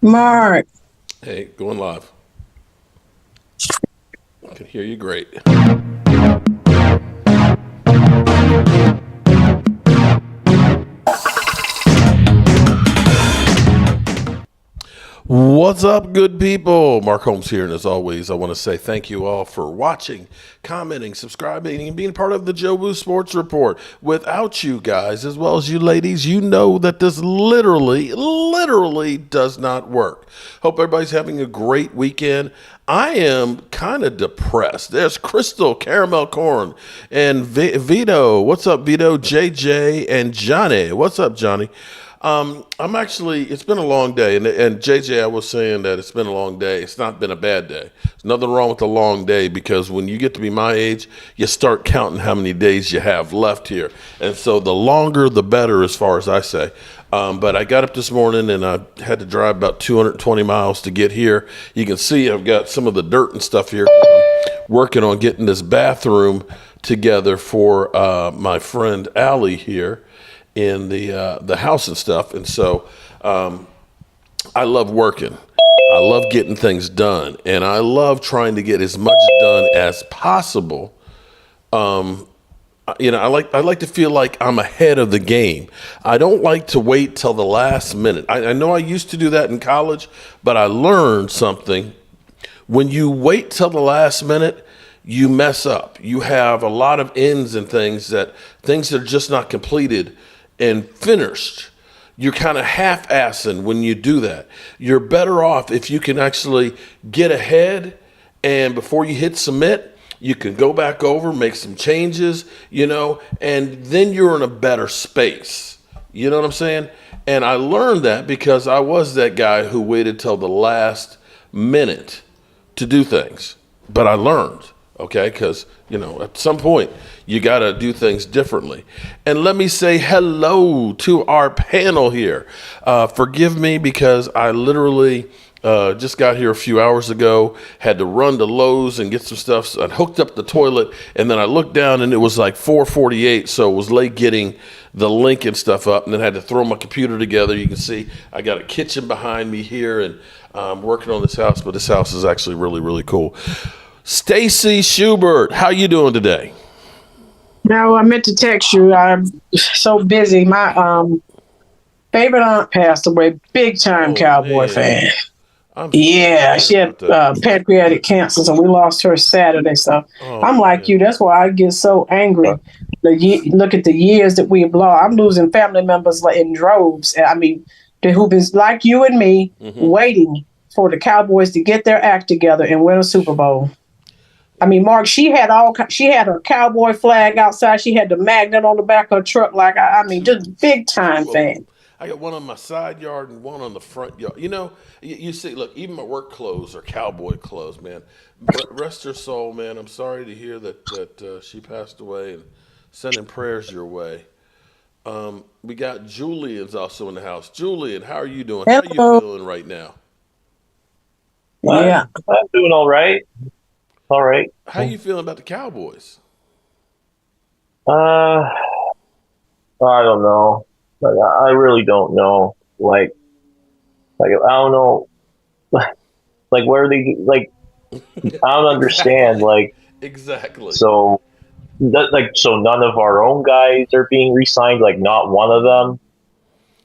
Mark, Hey, going live. I can hear you great. What's up, good people? Mark Holmes here, and as always, I want to say thank you all for watching, commenting, subscribing, and being part of the Joe Boo Sports Report. Without you guys, as well as you ladies, you know that this literally does not work. Hope everybody's having a great weekend. I am kind of depressed. There's Crystal, Caramel Corn, and Vito. What's up, Vito? JJ, and Johnny. What's up, Johnny? It's been a long day, and JJ, I was saying that it's been a long day. It's not been a bad day. There's nothing wrong with a long day because when you get to be my age, you start counting how many days you have left here. And so the longer, the better, as far as I say. But I got up this morning and I had to drive about 220 miles to get here. You can see I've got some of the dirt and stuff here. I'm working on getting this bathroom together for my friend Allie here in the house and stuff. And so I love working. I love getting things done. And I love trying to get as much done as possible. I like to feel like I'm ahead of the game. I don't like to wait till the last minute. I know I used to do that in college, but I learned something. When you wait till the last minute, you mess up. You have a lot of ends and things that are just not completed and finished. You're kind of half-assing when you do that. You're better off if you can actually get ahead, and before you hit submit, you can go back over, make some changes, and then you're in a better space. You know what I'm saying? And I learned that because I was that guy who waited till the last minute to do things. But I learned, okay? Because, at some point, you got to do things differently. And let me say hello to our panel here. Forgive me because I literally just got here a few hours ago, had to run to Lowe's and get some stuff. So I hooked up the toilet, and then I looked down, and it was like 4:48, so it was late getting the link and stuff up, and then had to throw my computer together. You can see I got a kitchen behind me here, and I'm working on this house, but this house is actually really, really cool. Stacy Schubert, how you doing today? no, I meant to text you. I'm so busy. My favorite aunt passed away, big time Cowboy fan. Yeah, she had pancreatic cancer, so we lost her Saturday. So I'm like you. That's why I get so angry. Look at the years that we've lost. I'm losing family members in droves. I mean, who've been like you and me, waiting for the Cowboys to get their act together and win a Super Bowl. I mean, Mark, she had her Cowboy flag outside. She had the magnet on the back of her truck. Just big time fan. I got one on my side yard and one on the front yard. You see, look, even my work clothes are Cowboy clothes, man. Rest her soul, man. I'm sorry to hear that she passed away, and sending prayers your way. We got Julian's also in the house. Julian, how are you doing? Hello. How are you feeling right now? Yeah, I'm doing all right. All right. How you feeling about the Cowboys? I don't know. I really don't know. I don't know. Where they I don't understand. Exactly. So none of our own guys are being re-signed. Not one of them,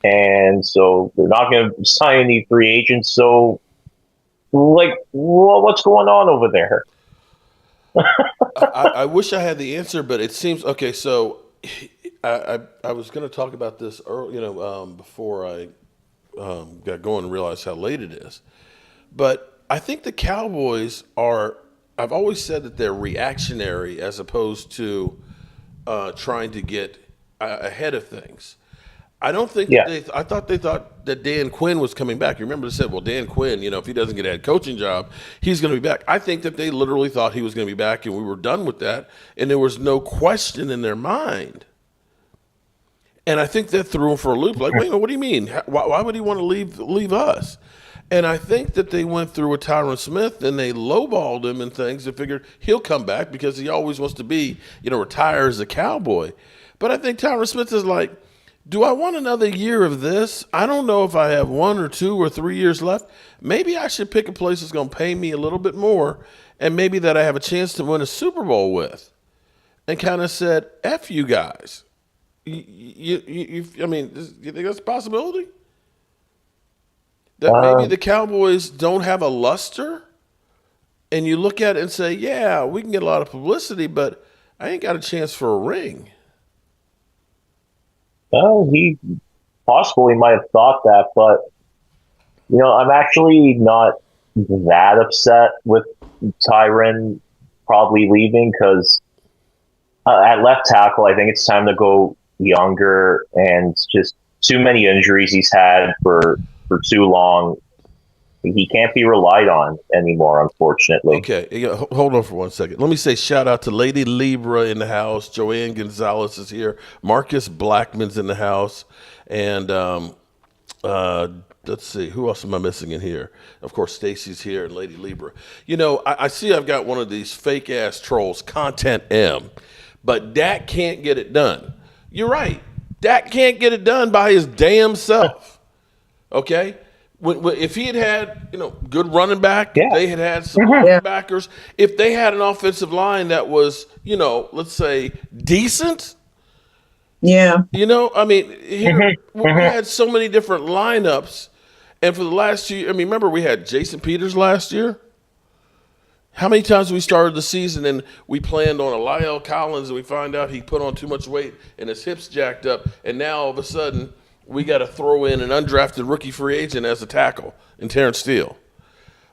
and so they're not going to sign any free agents. So, what's going on over there? I wish I had the answer, but it seems okay. So I was going to talk about this early, before I got going and realized how late it is. But I think the Cowboys are. I've always said that they're reactionary as opposed to trying to get ahead of things. I don't think I thought they thought that Dan Quinn was coming back. You remember they said, well, Dan Quinn, if he doesn't get a head coaching job, he's going to be back. I think that they literally thought he was going to be back, and we were done with that, and there was no question in their mind. And I think that threw him for a loop. Wait a minute, what do you mean? Why would he want to leave us? And I think that they went through with Tyron Smith and they lowballed him and things and figured he'll come back because he always wants to be, retire as a Cowboy. But I think Tyron Smith is like, Do I want another year of this? I don't know if I have 1 or 2 or 3 years left. Maybe I should pick a place that's going to pay me a little bit more and maybe that I have a chance to win a Super Bowl with. And kind of said, F you guys. I mean, you think that's a possibility? That maybe the Cowboys don't have a luster? And you look at it and say, yeah, we can get a lot of publicity, but I ain't got a chance for a ring. Well, he possibly might have thought that, but I'm actually not that upset with Tyron probably leaving because at left tackle, I think it's time to go younger, and just too many injuries he's had for too long. He can't be relied on anymore, unfortunately. Okay, hold on for 1 second. Let me say shout out to Lady Libra in the house. Joanne Gonzalez is here. Marcus Blackman's in the house. And let's see, who else am I missing in here? Of course, Stacy's here and Lady Libra. I see I've got one of these fake-ass trolls, Content M. But Dak can't get it done. You're right. Dak can't get it done by his damn self. Okay? If he had good running back, if they had some linebackers, if they had an offensive line that was, let's say decent. Yeah. I mean, here, we had so many different lineups. And for the last 2 years, remember we had Jason Peters last year? How many times we started the season and we planned on a Lyle Collins and we find out he put on too much weight and his hips jacked up, and now all of a sudden we got to throw in an undrafted rookie free agent as a tackle in Terrence Steele.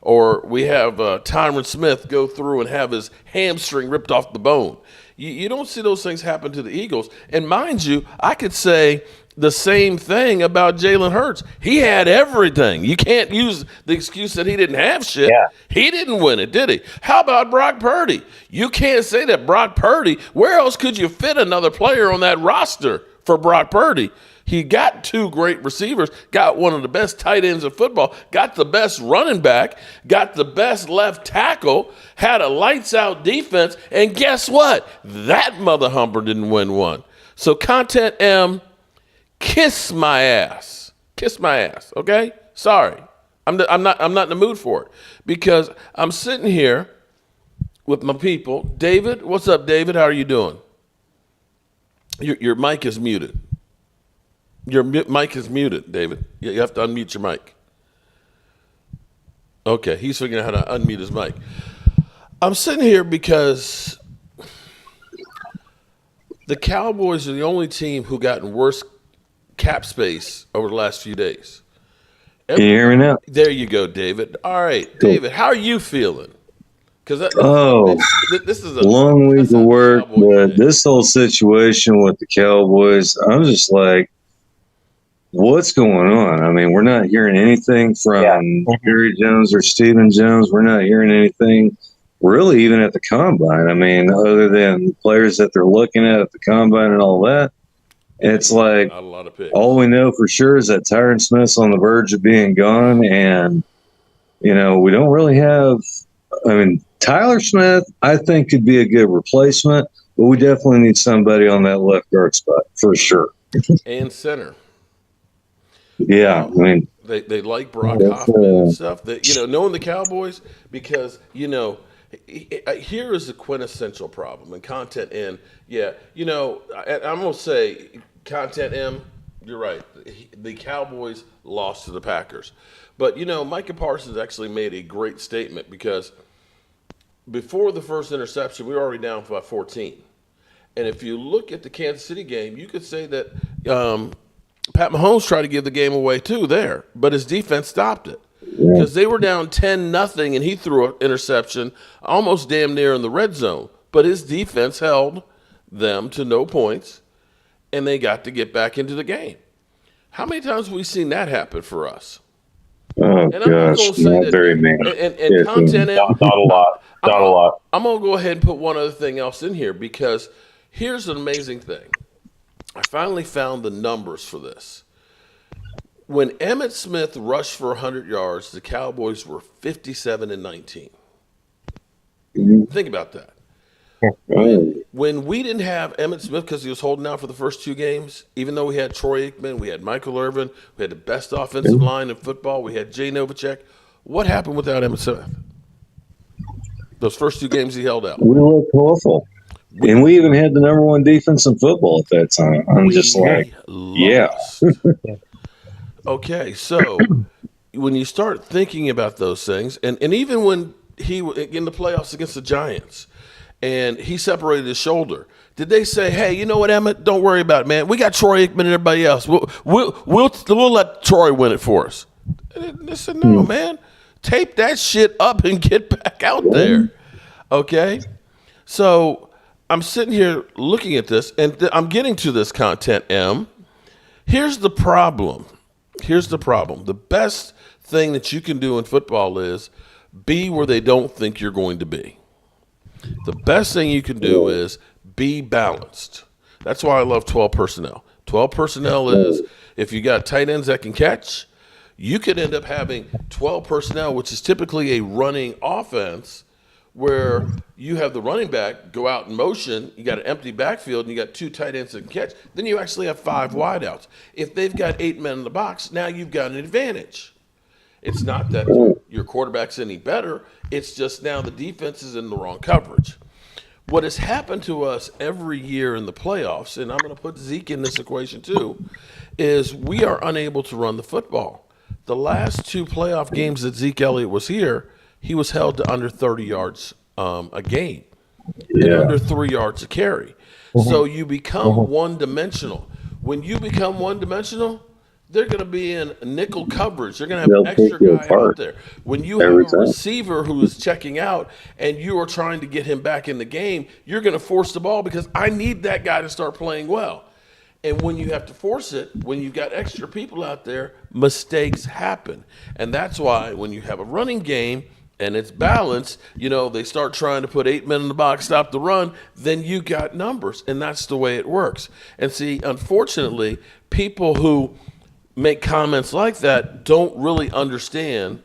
Or we have Tyron Smith go through and have his hamstring ripped off the bone. You don't see those things happen to the Eagles. And mind you, I could say the same thing about Jalen Hurts. He had everything. You can't use the excuse that he didn't have shit. Yeah. He didn't win it, did he? How about Brock Purdy? You can't say that Brock Purdy, where else could you fit another player on that roster for Brock Purdy? He got 2 great receivers, got one of the best tight ends in football, got the best running back, got the best left tackle, had a lights-out defense, and guess what? That mother humper didn't win one. So Content M, kiss my ass. Kiss my ass, okay? Sorry. I'm not in the mood for it because I'm sitting here with my people. David, what's up, David? How are you doing? Your mic is muted. Your mic is muted, David. You have to unmute your mic. Okay, he's figuring out how to unmute his mic. I'm sitting here because the Cowboys are the only team who gotten worse cap space over the last few days. Can you hear me now? There you go, David. All right, Cool. David, how are you feeling? Because this is a long week of work, but thing. this whole situation with the Cowboys, I'm just like, what's going on? I mean, we're not hearing anything from Jerry Jones or Stephen Jones. We're not hearing anything really even at the combine. I mean, other than players that they're looking at the combine and all that. It's like not a lot of picks. All we know for sure is that Tyron Smith's on the verge of being gone, and we don't really have. I mean, Tyler Smith, I think, could be a good replacement, but we definitely need somebody on that left guard spot for sure. And center. Yeah, I mean, they like Brock Hoffman and stuff. That knowing the Cowboys, because here is the quintessential problem and Content M. Yeah, I'm gonna say Content M. You're right. The Cowboys lost to the Packers, but Micah Parsons actually made a great statement because before the first interception, we were already down by 14. And if you look at the Kansas City game, you could say that Pat Mahomes tried to give the game away too there, but his defense stopped it because they were down 10-0 and he threw an interception almost damn near in the red zone. But his defense held them to no points, and they got to get back into the game. How many times have we seen that happen for us? Oh, gosh, not very many. And Content M, not a lot. Not a lot. I'm going to go ahead and put one other thing else in here because here's an amazing thing. I finally found the numbers for this. When Emmitt Smith rushed for 100 yards, the Cowboys were 57-19. Think about that. When we didn't have Emmitt Smith because he was holding out for the first 2 games, even though we had Troy Aikman, we had Michael Irvin, we had the best offensive line in football, we had Jay Novacek. What happened without Emmitt Smith? Those first 2 games he held out. We looked awful. And we even had the number 1 defense in football at that time. I'm just like, lost. Okay, so when you start thinking about those things, and even when he in the playoffs against the Giants, and he separated his shoulder, did they say, "Hey, you know what, Emmitt? Don't worry about it, man. We got Troy Aikman and everybody else. We'll let Troy win it for us"? And they said, "No, man. Tape that shit up and get back out there." Okay, so I'm sitting here looking at this, and I'm getting to this content. Here's the problem. The best thing that you can do in football is be where they don't think you're going to be. The best thing you can do is be balanced. That's why I love 12 personnel. 12 personnel is if you got tight ends that can catch, you could end up having 12 personnel, which is typically a running offense where you have the running back go out in motion, you got an empty backfield, and you got 2 tight ends that can catch. Then you actually have 5 wideouts. If they've got 8 men in the box, now you've got an advantage. It's not that your quarterback's any better. It's just now the defense is in the wrong coverage. What has happened to us every year in the playoffs, and I'm going to put Zeke in this equation too, is we are unable to run the football. The last 2 playoff games that Zeke Elliott was here, he was held to under 30 yards a game and under 3 yards a carry. So you become one-dimensional. When you become one-dimensional, they're going to be in nickel coverage. They're going to have an extra guy out there. When you have a receiver who is checking out and you are trying to get him back in the game, you're going to force the ball because I need that guy to start playing well. And when you have to force it, when you've got extra people out there, mistakes happen. And that's why when you have a running game and it's balanced, they start trying to put 8 men in the box, stop the run, then you got numbers. And that's the way it works. And see, unfortunately, people who make comments like that don't really understand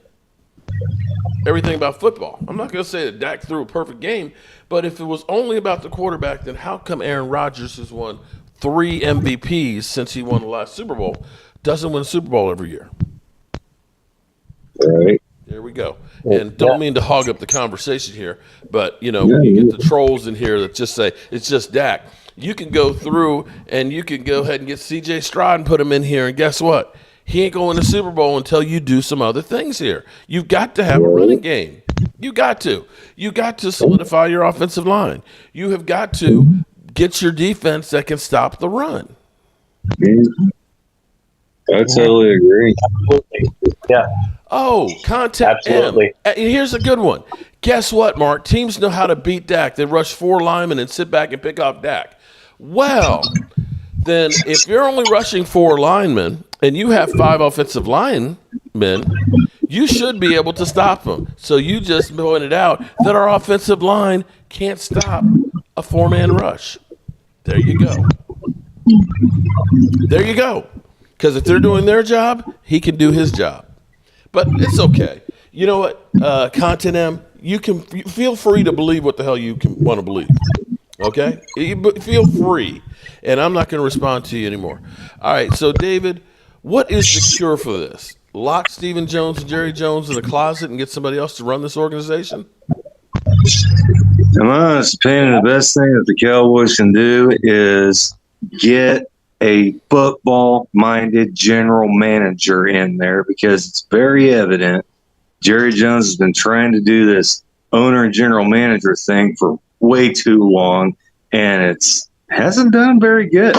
everything about football. I'm not going to say that Dak threw a perfect game, but if it was only about the quarterback, then how come Aaron Rodgers has won 3 MVPs since he won the last Super Bowl, doesn't win a Super Bowl every year? Right. There we go. And don't mean to hog up the conversation here, but, when you get the trolls in here that just say, it's just Dak, you can go through and you can go ahead and get C.J. Stroud and put him in here, and guess what? He ain't going to the Super Bowl until you do some other things here. You've got to have a running game. You got to. You got to solidify your offensive line. You have got to get your defense that can stop the run. I totally agree. Absolutely. Yeah. Oh, contact Absolutely. M. Here's a good one. Guess what, Mark? Teams know how to beat Dak. They rush 4 linemen and sit back and pick off Dak. Well, then if you're only rushing 4 linemen and you have 5 offensive linemen, you should be able to stop them. So you just pointed out that our offensive line can't stop a 4-man rush. There you go. There you go. Because if they're doing their job, he can do his job. But it's okay. You know what, Content M, you feel free to believe what the hell you want to believe. Okay? Feel free. And I'm not going to respond to you anymore. All right, so David, what is the cure for this? Lock Stephen Jones and Jerry Jones in a closet and get somebody else to run this organization? In my honest opinion, the best thing that the Cowboys can do is get a football-minded general manager in there, because it's very evident Jerry Jones has been trying to do this owner and general manager thing for way too long, and it's hasn't done very good.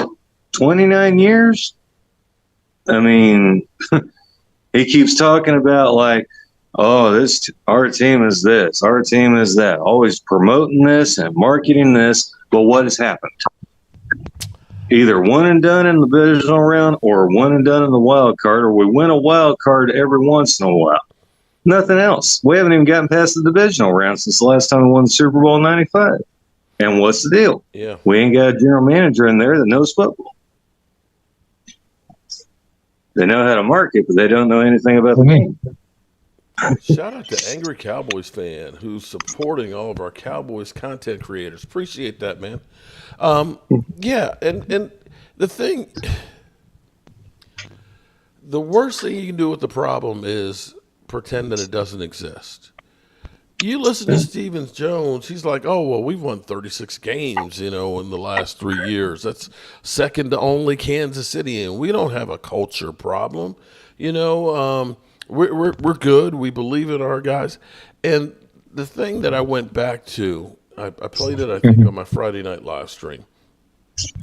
29 years? I mean, he keeps talking about like, oh, our team is this, our team is that, always promoting this and marketing this, but what has happened? Either one and done in the divisional round or one and done in the wild card, or we win a wild card every once in a while. Nothing else. We haven't even gotten past the divisional round since the last time we won the Super Bowl in 95. And what's the deal? Yeah. We ain't got a general manager in there that knows football. They know how to market, but they don't know anything about the game. Shout out to Angry Cowboys fan who's supporting all of our Cowboys content creators. Appreciate that, man. Yeah, and the thing, the worst thing you can do with the problem is pretend that it doesn't exist. You listen to Stephen Jones, he's like, oh, well, we've won 36 games, in the last 3 years. That's second to only Kansas City, and we don't have a culture problem. We're good. We believe in our guys. And the thing that I went back to, I played it, I think, on my Friday night live stream,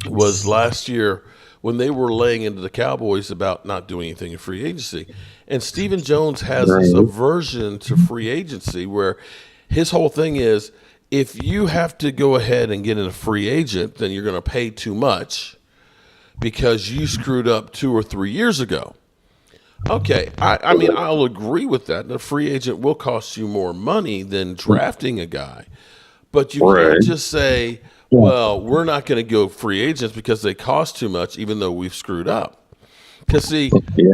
was last year when they were laying into the Cowboys about not doing anything in free agency. And Stephen Jones has this aversion to free agency where his whole thing is if you have to go ahead and get in a free agent, then you're going to pay too much because you screwed up 2 or 3 years ago. Okay, I mean, I'll agree with that. The free agent will cost you more money than drafting a guy. But you can't just say, well, we're not going to go free agents because they cost too much, even though we've screwed up. Because, see,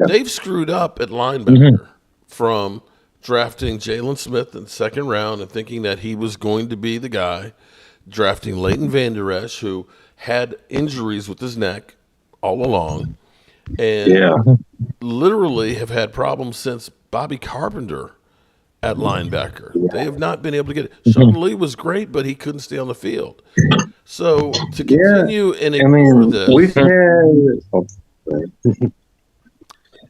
they've screwed up at linebacker from drafting Jalen Smith in the second round and thinking that he was going to be the guy, drafting Leighton Vander Esch, who had injuries with his neck all along, and literally have had problems since Bobby Carpenter at linebacker. They have not been able to get it. Sean Lee was great, but he couldn't stay on the field. So to continue and ignore this,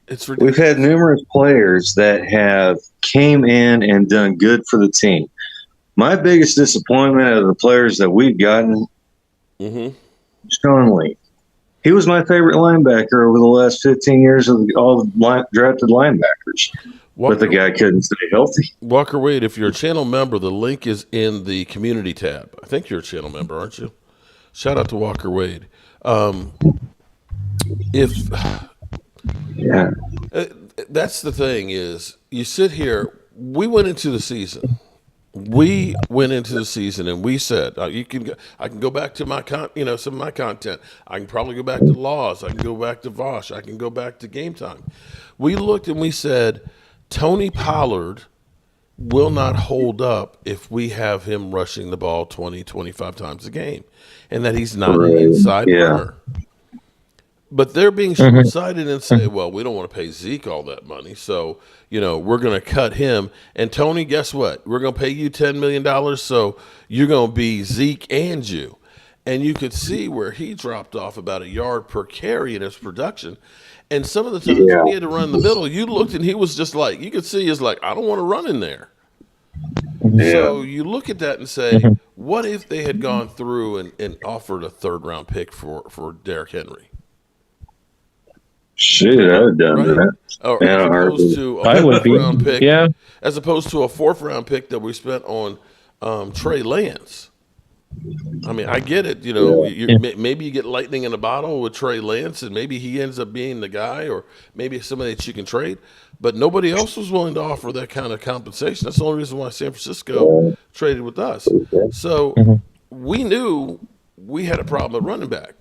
it's ridiculous. We've had numerous players that have came in and done good for the team. My biggest disappointment of the players that we've gotten, Sean Lee. He was my favorite linebacker over the last 15 years of all drafted linebackers. But the guy couldn't stay healthy. Walker Wade, if you're a channel member, the link is in the community tab. I think you're a channel member, aren't you? Shout out to Walker Wade. That's the thing is, you sit here. We went into the season. And we said, I can go back to my some of my content. I can probably go back to Laws. I can go back to Vosh. I can go back to Game Time. We looked and we said, Tony Pollard will not hold up if we have him rushing the ball 20, 25 times a game, and that he's not an inside runner. But they're being short-sighted and say, well, we don't want to pay Zeke all that money, so, we're going to cut him. And, Tony, guess what? We're going to pay you $10 million, so you're going to be Zeke and you. And you could see where he dropped off about a yard per carry in his production. And some of the times when he had to run in the middle, you looked and he was just like, you could see he's like, I don't want to run in there. So you look at that and say, what if they had gone through and offered a third-round pick for Derrick Henry? Shit, I would have done that. As opposed to a fourth-round pick, as opposed to a fourth-round pick that we spent on Trey Lance. I mean, I get it. Maybe you get lightning in a bottle with Trey Lance, and maybe he ends up being the guy, or maybe somebody that you can trade. But nobody else was willing to offer that kind of compensation. That's the only reason why San Francisco traded with us. So we knew we had a problem at running back.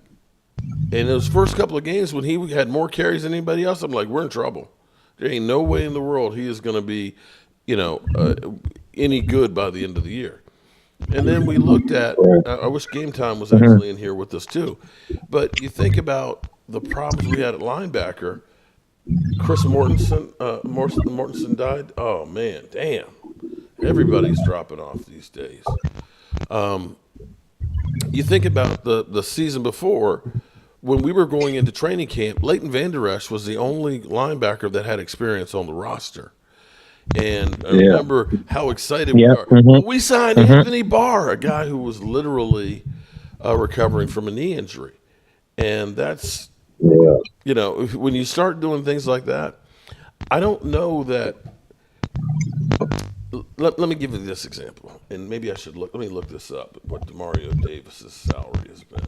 And those first couple of games when he had more carries than anybody else, I'm like, we're in trouble. There ain't no way in the world he is going to be, any good by the end of the year. And then we looked at, I wish Game Time was actually in here with us too, but you think about the problems we had at linebacker. Chris Mortensen died. Oh man, damn. Everybody's dropping off these days. You think about the season before, when we were going into training camp, Leighton Vander Esch was the only linebacker that had experience on the roster. And I remember how excited we are. We signed Anthony Barr, a guy who was literally recovering from a knee injury. And that's, when you start doing things like that, I don't know that. Let me give you this example. And maybe I should let me look this up, what DeMario Davis's salary has been.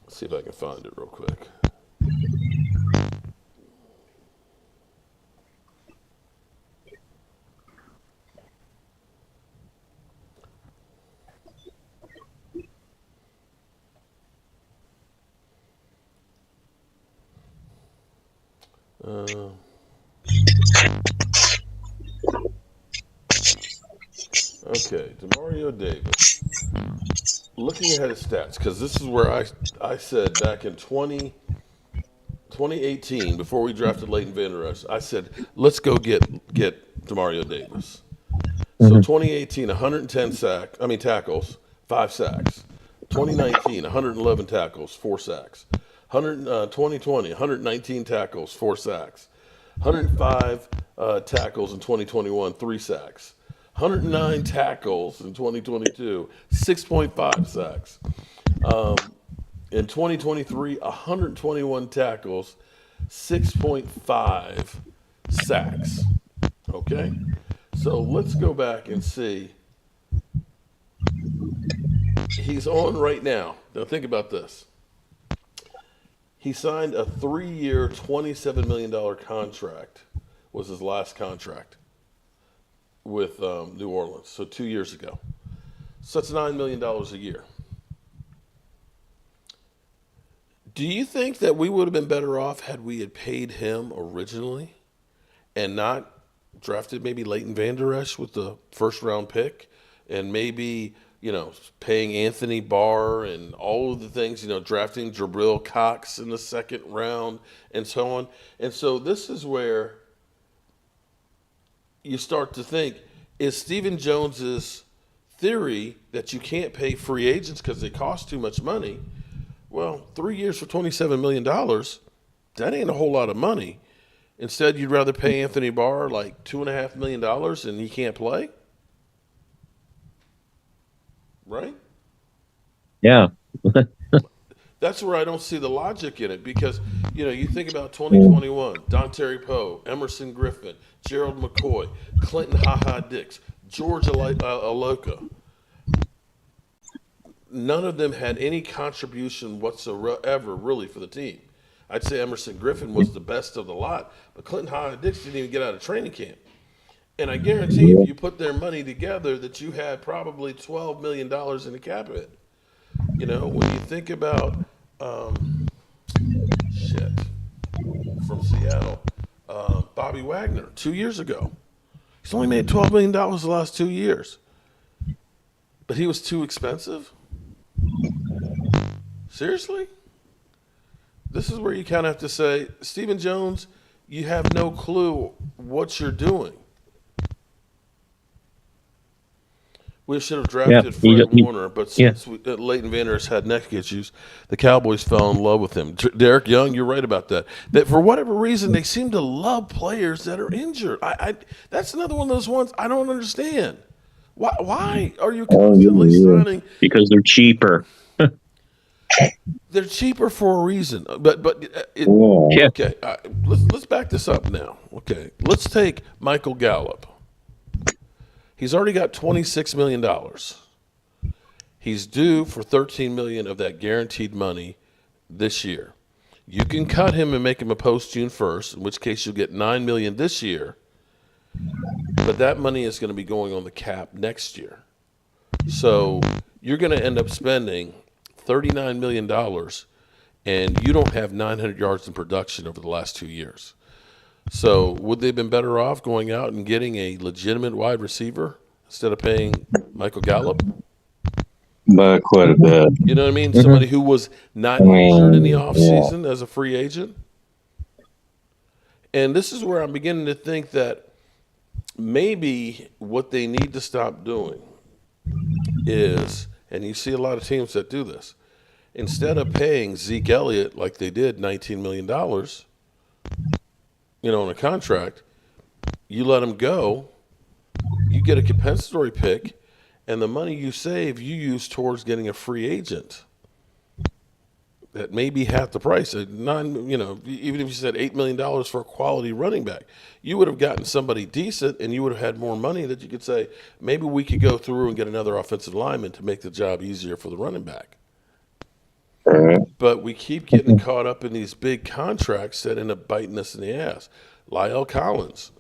See if I can find it real quick. Okay, DeMario Davis. Looking ahead at stats, because this is where I said back in 2018, before we drafted Leighton Vander Esch, I said, let's go get DeMario Davis. So 2018, 110 tackles, 5 sacks. 2019, 111 tackles, 4 sacks. 2020, 119 tackles, 4 sacks. 105 tackles in 2021, 3 sacks. 109 tackles in 2022, 6.5 sacks. In 2023, 121 tackles, 6.5 sacks. Okay? So let's go back and see. He's on right now. Now think about this. He signed a 3-year, $27 million contract, was his last contract with New Orleans, so 2 years ago. So that's $9 million a year. Do you think that we would have been better off had we had paid him originally and not drafted maybe Leighton Vander Esch with the first-round pick and maybe, paying Anthony Barr and all of the things, drafting Jabril Cox in the second round and so on? And so this is where you start to think, is Stephen Jones's theory that you can't pay free agents because they cost too much money? Well, 3 years for $27 million, that ain't a whole lot of money. Instead, you'd rather pay Anthony Barr like $2.5 million and he can't play? Right? Yeah. That's where I don't see the logic in it because, you think about 2021, Dontari Poe, Emerson Griffin, Gerald McCoy, Clinton Ha-Ha Dix, George Aloka. None of them had any contribution whatsoever, really, for the team. I'd say Emerson Griffin was the best of the lot, but Clinton Ha-Ha Dix didn't even get out of training camp. And I guarantee if you put their money together that you had probably $12 million in the cap hit. When you think about, from Seattle, Bobby Wagner, 2 years ago. He's only made $12 million the last 2 years. But he was too expensive? Seriously? This is where you kind of have to say, Stephen Jones, you have no clue what you're doing. We should have drafted Fred Warner, but since Leighton Vander Esch had neck issues, the Cowboys fell in love with him. Derek Young, you're right about that. That for whatever reason, they seem to love players that are injured. That's another one of those ones I don't understand. Why are you constantly signing? Because they're cheaper. They're cheaper for a reason. Okay, let's back this up now. Okay, let's take Michael Gallup. He's already got $26 million. He's due for $13 million of that guaranteed money this year. You can cut him and make him a post June 1st, in which case you'll get $9 million this year. But that money is going to be going on the cap next year. So you're going to end up spending $39 million, and you don't have 900 yards in production over the last 2 years. So would they have been better off going out and getting a legitimate wide receiver instead of paying Michael Gallup? By quite a bit. You know what I mean? Somebody who was not injured in the offseason as a free agent. And this is where I'm beginning to think that maybe what they need to stop doing is, and you see a lot of teams that do this, instead of paying Zeke Elliott like they did $19 million, on a contract, you let him go, you get a compensatory pick, and the money you save, you use towards getting a free agent that may be half the price. Even if you said $8 million for a quality running back, you would have gotten somebody decent, and you would have had more money that you could say, maybe we could go through and get another offensive lineman to make the job easier for the running back. But we keep getting caught up in these big contracts that end up biting us in the ass. La'el Collins,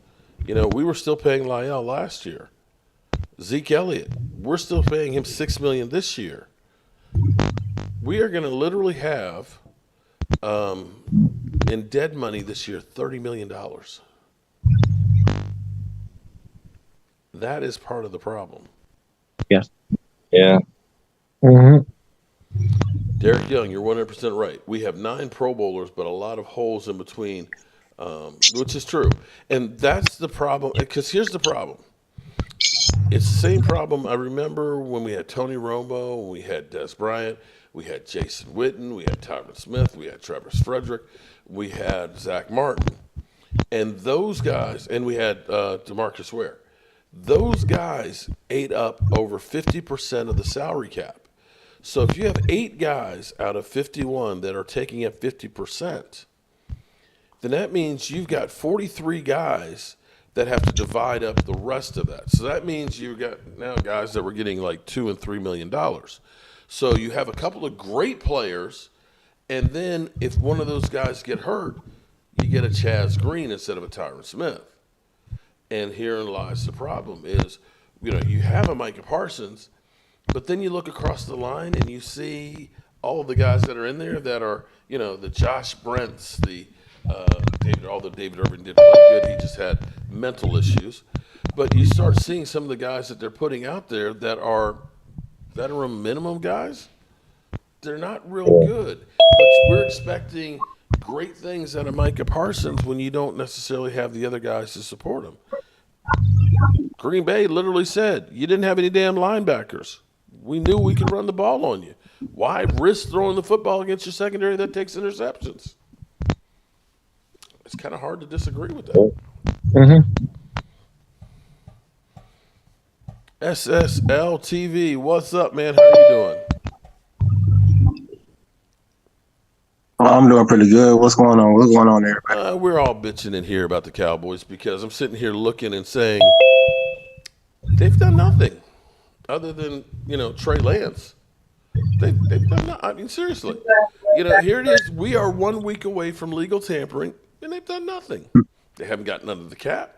we were still paying La'el last year. Zeke Elliott, we're still paying him $6 million this year. We are going to literally have in dead money this year, $30 million. That is part of the problem. Yeah. Yeah. Mm-hmm. Derek Young, you're 100% right. We have 9 Pro Bowlers, but a lot of holes in between, which is true. And that's the problem. Because here's the problem. It's the same problem I remember when we had Tony Romo, when we had Des Bryant, we had Jason Witten, we had Tyron Smith, we had Travis Frederick, we had Zach Martin. And those guys, and we had DeMarcus Ware. Those guys ate up over 50% of the salary cap. So if you have 8 guys out of 51 that are taking up 50%, then that means you've got 43 guys that have to divide up the rest of that. So that means you've got now guys that were getting like $2 and $3 million. So you have a couple of great players, and then if one of those guys get hurt, you get a Chaz Green instead of a Tyron Smith. And herein lies the problem is, you have a Micah Parsons, but then you look across the line and you see all of the guys that are in there that are, the Josh Brents, the David Irving did play good. He just had mental issues. But you start seeing some of the guys that they're putting out there that are veteran minimum guys. They're not real good. But we're expecting great things out of Micah Parsons when you don't necessarily have the other guys to support him. Green Bay literally said, you didn't have any damn linebackers. We knew we could run the ball on you. Why risk throwing the football against your secondary that takes interceptions? It's kind of hard to disagree with that. Mm-hmm. SSL TV, what's up, man? How are you doing? I'm doing pretty good. What's going on? What's going on, everybody? We're all bitching in here about the Cowboys because I'm sitting here looking and saying they've done nothing other than, Trey Lance. They've done nothing. I mean, seriously. Here it is. We are 1 week away from legal tampering, and they've done nothing. They haven't gotten under the cap.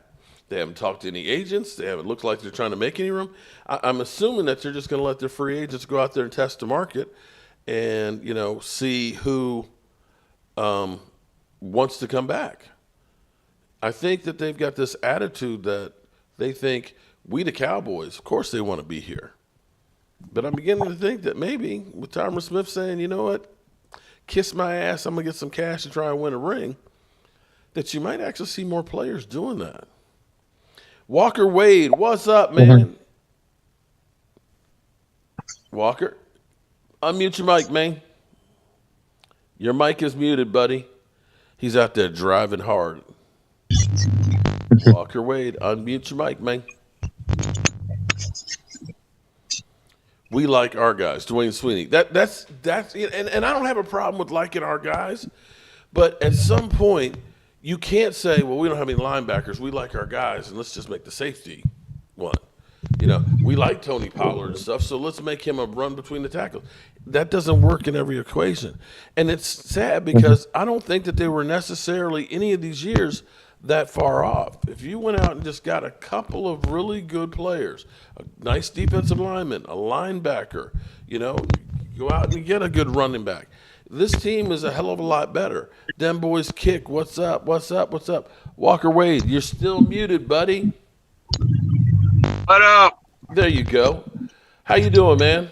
They haven't talked to any agents. They haven't looked like they're trying to make any room. I'm assuming that they're just going to let their free agents go out there and test the market and, see who wants to come back. I think that they've got this attitude that they think we, the Cowboys, of course they want to be here. But I'm beginning to think that maybe with Tyron Smith saying, you know what, kiss my ass, I'm going to get some cash to try and win a ring, that you might actually see more players doing that. Walker Wade, what's up, man? Mm-hmm. Walker, unmute your mic, man. Your mic is muted, buddy. He's out there driving hard. Walker Wade, unmute your mic, man. We like our guys, Dwayne Sweeney. That's and I don't have a problem with liking our guys, but at some point you can't say, well, we don't have any linebackers. We like our guys, and let's just make the safety one. We like Tony Pollard and stuff, so let's make him a run between the tackles. That doesn't work in every equation. And it's sad because I don't think that they were necessarily any of these years that far off. If you went out and just got a couple of really good players, a nice defensive lineman, a linebacker, go out and you get a good running back. This team is a hell of a lot better. Them boys kick. What's up? What's up? What's up? Walker Wade, you're still muted, buddy. What up? There you go. How you doing, man?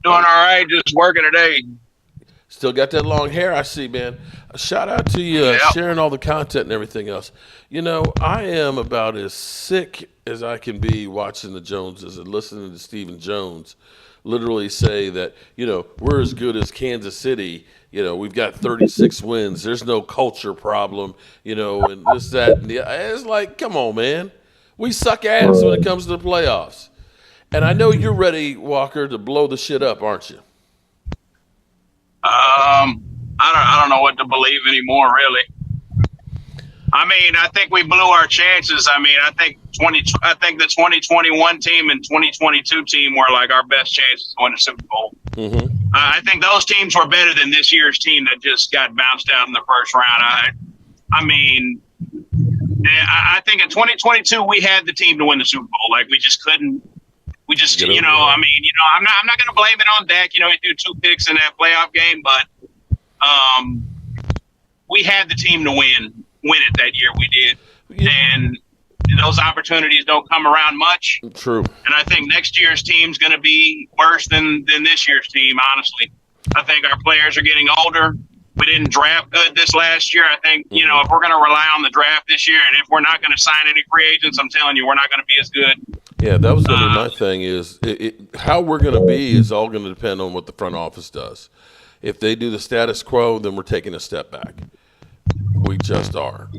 Doing all right. Just working today. Still got that long hair, I see, man. A shout out to you sharing all the content and everything else. I am about as sick as I can be watching the Joneses and listening to Stephen Jones literally say that, we're as good as Kansas City. We've got 36 wins. There's no culture problem, and this, that, and the. It's like, come on, man. We suck ass when it comes to the playoffs. And I know you're ready, Walker, to blow the shit up, aren't you? I don't know what to believe anymore, really. I mean, I think we blew our chances. I mean, I think the 2021 team and 2022 team were like our best chances to win the Super Bowl. Mm-hmm. I think those teams were better than this year's team that just got bounced out in the first round. I think in 2022 we had the team to win the Super Bowl. Like we just couldn't. We just, I'm not going to blame it on Dak. He threw 2 picks in that playoff game, but we had the team to win it that year. We did, and those opportunities don't come around much. True. And I think next year's team's going to be worse than this year's team. Honestly, I think our players are getting older. We didn't draft good this last year. I think, if we're going to rely on the draft this year, and if we're not going to sign any free agents, I'm telling you, we're not going to be as good. Yeah, that was going to be my thing is how we're going to be is all going to depend on what the front office does. If they do the status quo, then we're taking a step back. We just are.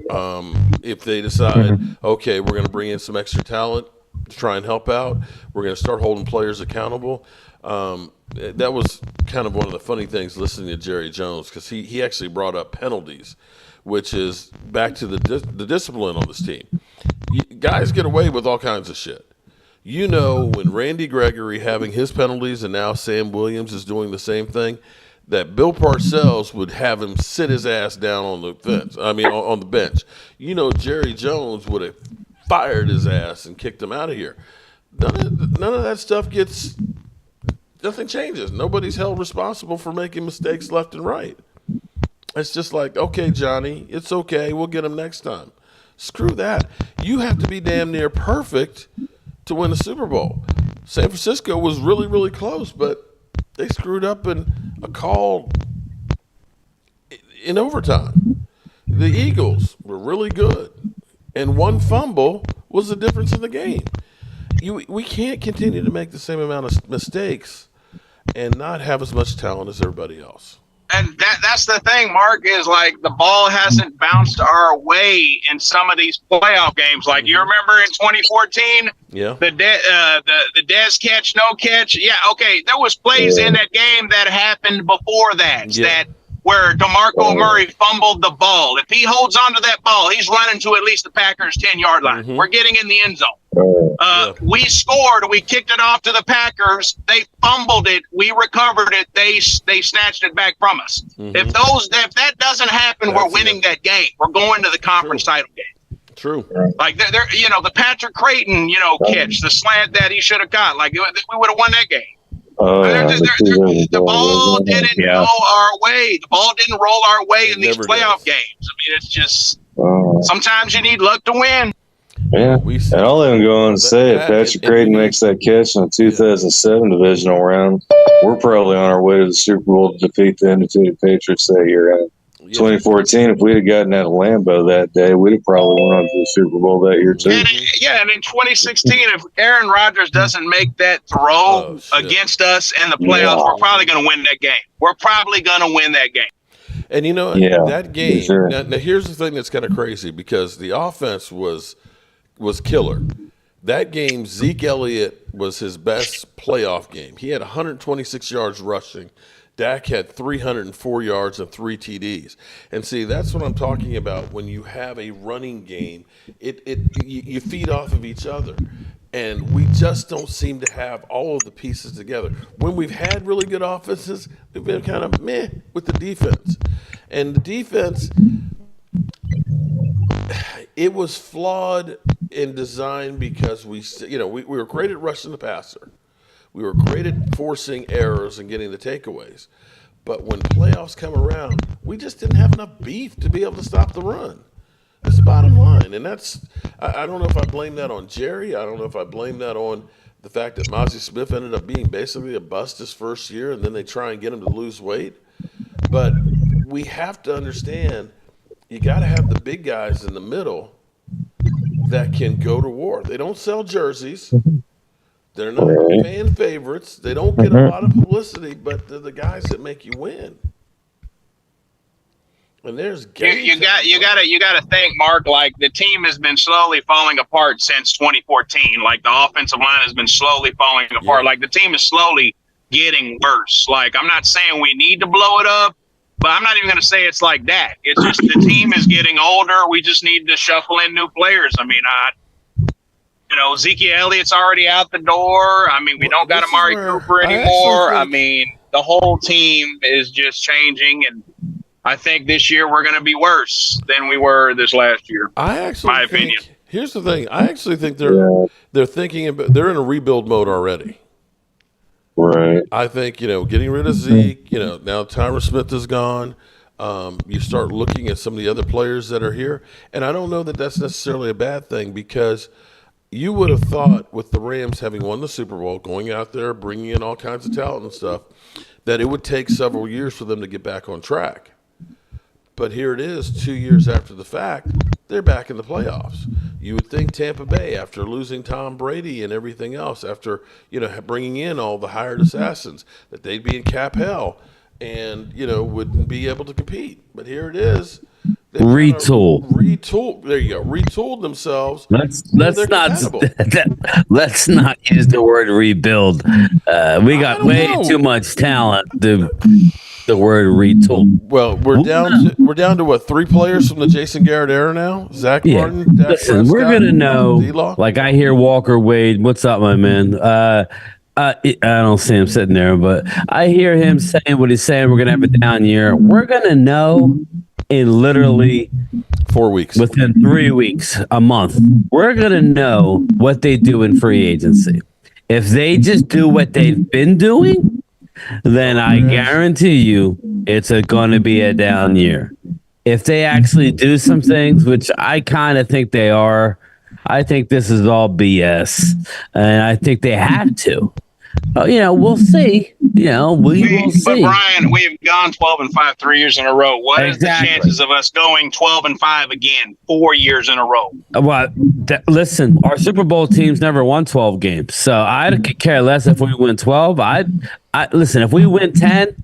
If they decide, okay, we're going to bring in some extra talent to try and help out, we're going to start holding players accountable. That was kind of one of the funny things listening to Jerry Jones, because he actually brought up penalties, which is back to the discipline on this team. Guys get away with all kinds of shit. When Randy Gregory having his penalties and now Sam Williams is doing the same thing, that Bill Parcells would have him sit his ass down on the fence. On the bench. Jerry Jones would have fired his ass and kicked him out of here. None of that stuff nothing changes. Nobody's held responsible for making mistakes left and right. It's just like, okay, Johnny, it's okay. We'll get him next time. Screw that. You have to be damn near perfect to win a Super Bowl. San Francisco was really, really close, but they screwed up in a call in overtime. The Eagles were really good, and one fumble was the difference in the game. We can't continue to make the same amount of mistakes and not have as much talent as everybody else. And that's the thing, Mark, is like the ball hasn't bounced our way in some of these playoff games. Like you remember in 2014, the Dez catch, no catch. Yeah, okay, there was plays in that game that happened before that, where DeMarco Murray fumbled the ball. If he holds onto that ball, he's running to at least the Packers' 10-yard line. We're getting in the end zone. We scored. We kicked it off to the Packers. They fumbled it. We recovered it. They snatched it back from us. If that doesn't happen, we're winning that game. We're going to the conference title game. True. Like they're the Patrick Creighton, catch, the slant that he should have got. Like we would have won that game. The ball didn't go our way. The ball didn't roll our way in these playoff games. It's just sometimes you need luck to win. Yeah, and I'll even go on and say if Patrick Creighton makes that catch in the 2007 divisional round, we're probably on our way to the Super Bowl to defeat the undefeated Patriots that year. 2014, if we'd have gotten out of Lambeau that day, we'd have probably went on to the Super Bowl that year too. And in 2016, if Aaron Rodgers doesn't make that throw against us in the playoffs, we're probably going to win that game. We're probably going to win that game. And that game. Sure. Now, here's the thing that's kind of crazy, because the offense was killer. That game, Zeke Elliott was his best playoff game. He had 126 yards rushing. Dak had 304 yards and 3 TDs. And see, that's what I'm talking about. When you have a running game, you feed off of each other. And we just don't seem to have all of the pieces together. When we've had really good offenses, we've been kind of meh with the defense. And the defense, it was flawed in design because we were great at rushing the passer. We were great at forcing errors and getting the takeaways. But when playoffs come around, we just didn't have enough beef to be able to stop the run. That's the bottom line. And I don't know if I blame that on Jerry. I don't know if I blame that on the fact that Mozzie Smith ended up being basically a bust his first year, and then they try and get him to lose weight. But we have to understand, you got to have the big guys in the middle that can go to war. They don't sell jerseys. They're not fan favorites. They don't get a lot of publicity, but they're the guys that make you win. And there's you got to think, Mark. Like the team has been slowly falling apart since 2014. Like the offensive line has been slowly falling apart. Like the team is slowly getting worse. Like I'm not saying we need to blow it up, but I'm not even going to say it's like that. It's just the team is getting older. We just need to shuffle in new players. I mean, Zeke Elliott's already out the door. I mean, we don't got Amari Cooper anymore. I mean, the whole team is just changing, and I think this year we're going to be worse than we were this last year. My opinion. Here's the thing. I actually think they're thinking about, they're in a rebuild mode already. Right. I think, getting rid of Zeke, now Tyron Smith is gone. You start looking at some of the other players that are here. And I don't know that that's necessarily a bad thing, because you would have thought, with the Rams having won the Super Bowl, going out there, bringing in all kinds of talent and stuff, that it would take several years for them to get back on track. But here it is, 2 years after the fact, they're back in the playoffs. You would think Tampa Bay, after losing Tom Brady and everything else, after bringing in all the hired assassins, that they'd be in cap hell and wouldn't be able to compete. But here it is. Retool. There you go. Retooled themselves. Let's not use the word rebuild. We got way too much talent. The word retool. Well, we're down to what, 3 players from the Jason Garrett era now? Zach Martin, Dak Listen, Prescott, we're gonna know. D-Law? Like, I hear Walker Wade. What's up, my man? I don't see him sitting there, but I hear him saying what he's saying. We're gonna have a down year. We're gonna know in literally 4 weeks. Within 3 weeks, a month, we're gonna know what they do in free agency. If they just do what they've been doing, then I guarantee you it's going to be a down year. If they actually do some things, which I kind of think they are, I think this is all BS, and I think they have to. We'll see. We will see. But Brian, we've gone 12-5 3 years in a row. What is the chances of us going 12-5 again 4 years in a row? Well, listen, our Super Bowl teams never won 12 games, so I could care less if we win 12. I listen, if we win 10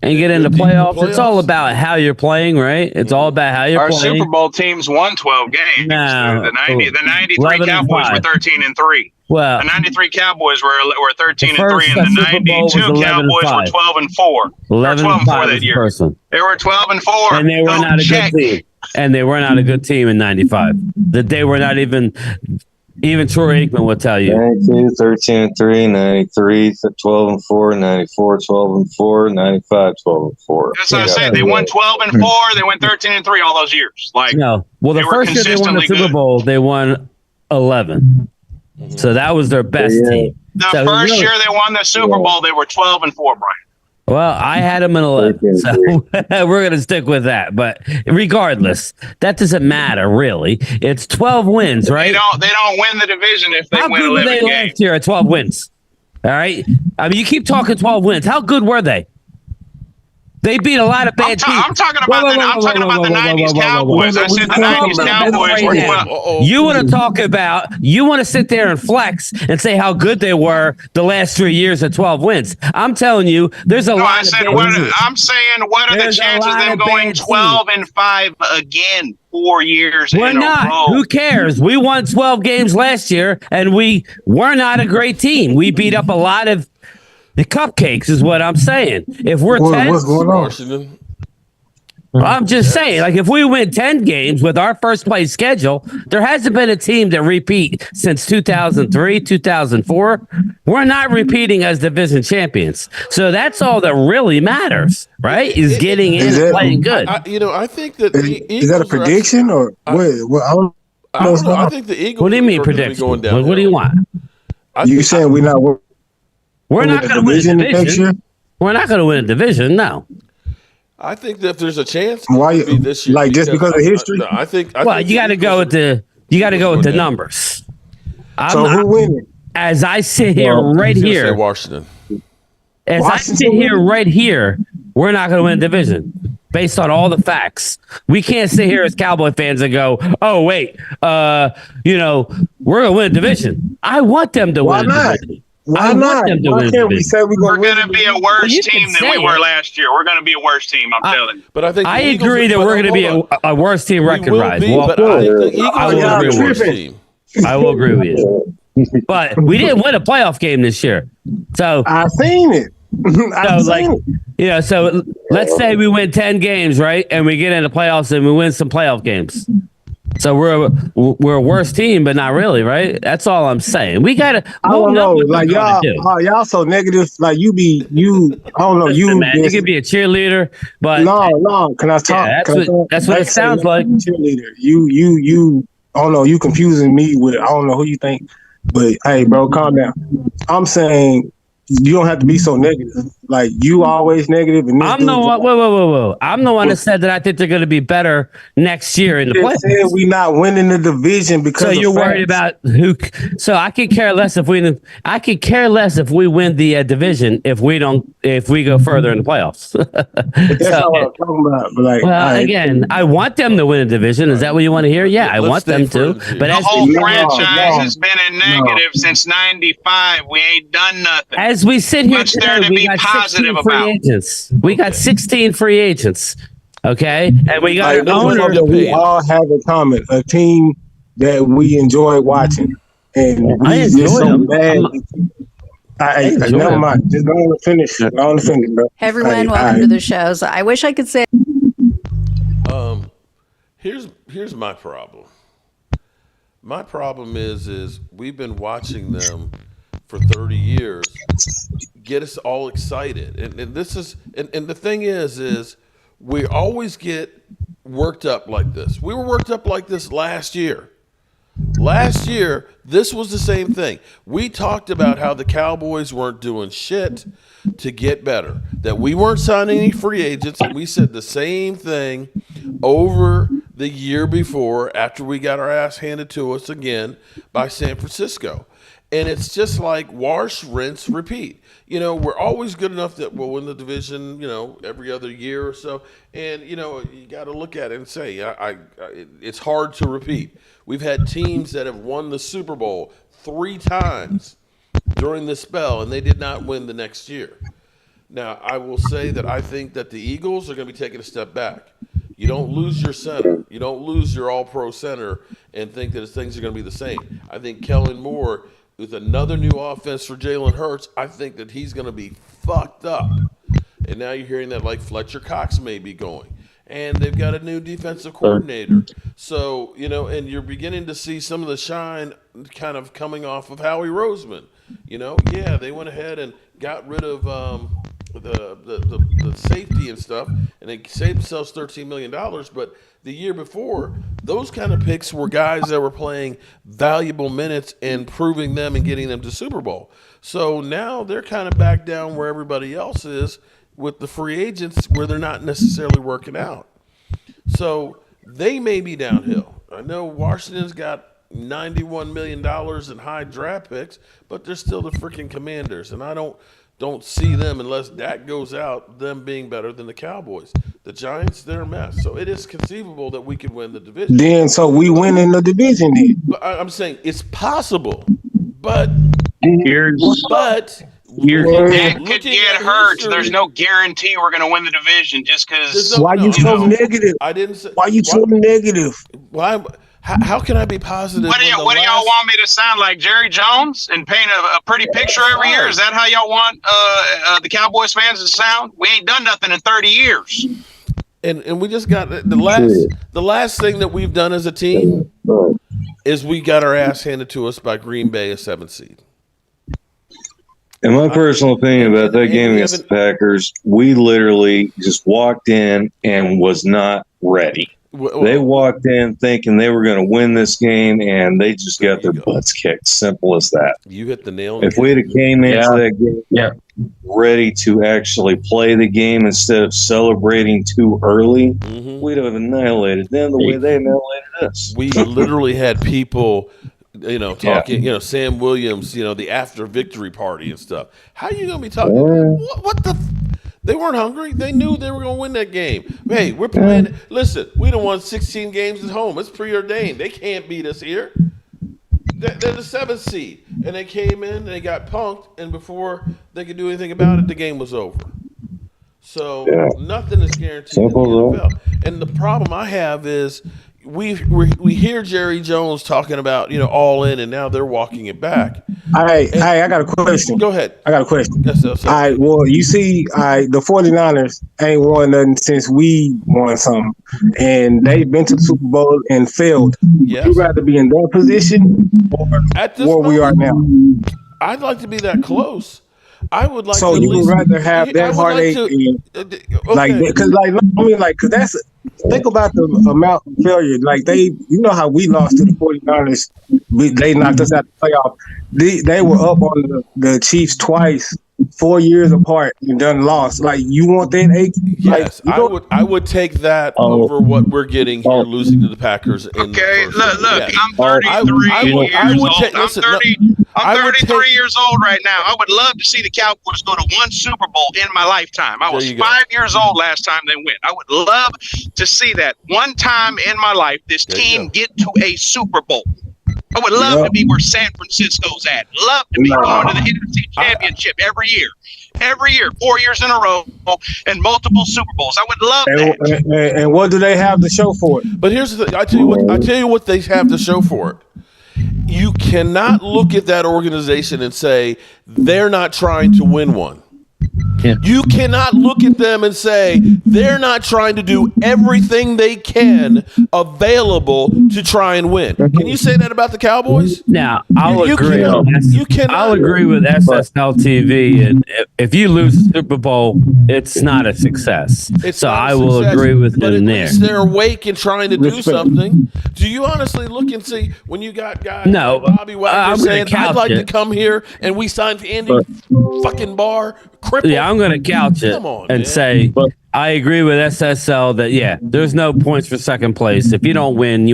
and get into playoffs, it's all about how you're playing, right? It's all about how you're playing. Our Super Bowl teams won 12 games. No, the 93 Cowboys were 13-3. Well, the 93 Cowboys were 13-3, and the 92 Cowboys were 12-4. 11-5 that year. They were 12-4, and they were not a good team. And they were not a good team in '95. That they were not even Troy Aikman would tell you. 92, 13-3, 93, 12-4, 94, 12-4, 95, 12-4. That's what I said. They won 12-4. They went 13-3 all those years. No. Well, the first year they won the Super Bowl, they won 11. So that was their best team. The first year they won the Super Bowl, they were 12-4, Brian. Well, I had them in 11, so we're going to stick with that. But regardless, that doesn't matter, really. It's 12 wins, right? They don't win the division if they win 11 games. How good were they last year at 12 wins? All right? I mean, you keep talking 12 wins. How good were they? They beat a lot of bad teams. I'm talking about the 90s Cowboys. I said the 90s Cowboys were 12. You want to sit there and flex and say how good they were the last 3 years at 12 wins. I'm telling you, there's a lot of bad teams. I'm saying, what are the chances of them going 12-5 again 4 years in a row? Who cares? We won 12 games last year, and we were not a great team. We beat up a lot of the cupcakes, is what I'm saying. If we're 10, what's going on? I'm just saying, like, if we win 10 games with our first place schedule, there hasn't been a team that repeat since 2003, 2004. We're not repeating as division champions. So that's all that really matters, right? Is getting in and playing good. I think that is that a prediction or what? I think the Eagles. What do you mean prediction? What do you want? You saying we're not? We're not going to win a division. We're not going to win a division. No. I think that if there's a chance, why be this year, like just because of history? I think. Well, you got to go with the numbers. So who winning? As I sit here right here, Washington. As I sit here right here, we're not going to win a division based on all the facts. We can't sit here as Cowboy fans and go, "Oh wait, we're going to win a division." I want them to win a division. Why not? Why can't we say we're going to be a worse team than we were last year? We're going to be a worse team. I'm telling you. But I think I agree that we're going to be a worse team record-wise. But I think the Eagles will be a worse team. I will agree with you. But we didn't win a playoff game this year, so I've seen it. So let's say we win 10 games, right, and we get into playoffs and we win some playoff games. So we're a worse team, but not really, right? That's all I'm saying. We gotta. I don't know, like y'all so negative. Like you. I don't know. You could be a cheerleader, but no. Can I talk? Yeah, that's what it sounds like. Cheerleader. You. I don't know. You confusing me with. I don't know who you think, but hey, bro, calm down. I'm saying you don't have to be so negative. Like you always negative, and this I'm the one. Whoa! I'm the one that said that I think they're going to be better next year in the playoffs. Said we not winning the division because. So you're worried about who? So I could care less if we. I could care less if we win the division if we don't. If we go further in the playoffs. That's not what I'm talking about. But like, again, I want them to win a division. Is that what you want to hear? Yeah, I want them to. But the whole franchise has been in negative since '95. We ain't done nothing. As we sit here today, we got 16 free agents. We got 16 free agents. Okay, and we got an owner. We all have a comment, a team that we enjoy watching, and we just so bad. Never mind. Just go on to finish. Go on to finish, bro. Hey, everyone, welcome to the show. So I wish I could say. Here's my problem. My problem is we've been watching them for 30 years get us all excited, and this is and the thing is we always get worked up like this. We were worked up like this last year. Last year, this was the same thing. We talked about how the Cowboys weren't doing shit to get better, that we weren't signing any free agents, and we said the same thing over the year before after we got our ass handed to us again by San Francisco. And it's just like wash, rinse, repeat. You know, we're always good enough that we'll win the division, you know, every other year or so. And, you know, you got to look at it and say, it's hard to repeat. We've had teams that have won the Super Bowl 3 times during this spell, and they did not win the next year. Now, I will say that I think that the Eagles are going to be taking a step back. You don't lose your center. You don't lose your all-pro center and think that things are going to be the same. I think Kellen Moore, with another new offense for Jalen Hurts, I think that he's going to be fucked up. And now you're hearing that like Fletcher Cox may be going. And they've got a new defensive coordinator. So, you know, and you're beginning to see some of the shine kind of coming off of Howie Roseman. You know, yeah, they went ahead and got rid of the safety and stuff, and they saved themselves $13 million. But the year before, those kind of picks were guys that were playing valuable minutes and proving them and getting them to Super Bowl. So now they're kind of back down where everybody else is with the free agents where they're not necessarily working out. So they may be downhill. I know Washington's got $91 million in high draft picks, but they're still the freaking Commanders, and I don't see them, unless Dak goes out, them being better than the Cowboys. The Giants, they're a mess. So it is conceivable that we could win the division. Then, so we win in the division then. But I'm saying it's possible, but Dak could get hurt. There's no guarantee we're going to win the division just because. Why you so negative? I didn't say. Why you so negative? Why? How can I be positive? What do y'all want me to sound like, Jerry Jones, and paint a pretty picture every year? Is that how y'all want the Cowboys fans to sound? We ain't done nothing in 30 years. And we just got the last thing that we've done as a team is we got our ass handed to us by Green Bay, a 7th seed. In my personal opinion about that game against the Packers, we literally just walked in and was not ready. They walked in thinking they were going to win this game, and they just got their butts kicked. Simple as that. You hit the nail. If we'd have came into that game ready to actually play the game instead of celebrating too early, we'd have annihilated them the way they annihilated us. We literally had people, you know, talking, you know, Sam Williams, you know, the after victory party and stuff. How are you going to be talking? What the? They weren't hungry. They knew they were going to win that game. Hey, we're playing. Listen, we done won 16 games at home. It's preordained. They can't beat us here. They're the 7th seed. And they came in and they got punked. And before they could do anything about it, the game was over. So nothing is guaranteed in the NFL. And the problem I have is we hear Jerry Jones talking about, you know, all in, and now they're walking it back. I got a question. Go ahead. I got a question. Yes, all right, well, you see, the 49ers ain't won nothing since we won something, and they've been to the Super Bowl and failed. Yes. Would you rather be in their position or where we are now? I'd like to be that close. I would like. So to you would rather have that heartache, because that's. Think about the amount of failure. Like you know how we lost to the 49ers. They knocked us out of the playoff. They were up on the Chiefs twice 4 years apart and done lost. Like you want that 8? Yes, I would take that over what we're getting here, losing to the Packers. Okay, look, yes. I'm 33 years old. I'm 33 years old right now. I would love to see the Cowboys go to one Super Bowl in my lifetime. I was 5 years old last time they went. I would love to see that one time in my life. This team get to a Super Bowl. I would love to be where San Francisco's at. Love to be going to the NFC Championship every year. Every year, 4 years in a row, and multiple Super Bowls. I would love that. And what do they have to show for it? But here's the thing. I tell you what they have to show for it. You cannot look at that organization and say they're not trying to win one. Yeah. You cannot look at them and say they're not trying to do everything they can available to try and win. Can you say that about the Cowboys? Now, I'll agree. I'll agree with SSL TV. And if you lose the Super Bowl, it's not a success. I will agree with them there. At least they're awake and trying to do something. Do you honestly look and see when you got guys like Bobby Wagner saying, I'd like to come here and we signed Andy fucking Barr? Crippled. Yeah, I'm going to couch it and say I agree with SSL that there's no points for second place. If you don't win, if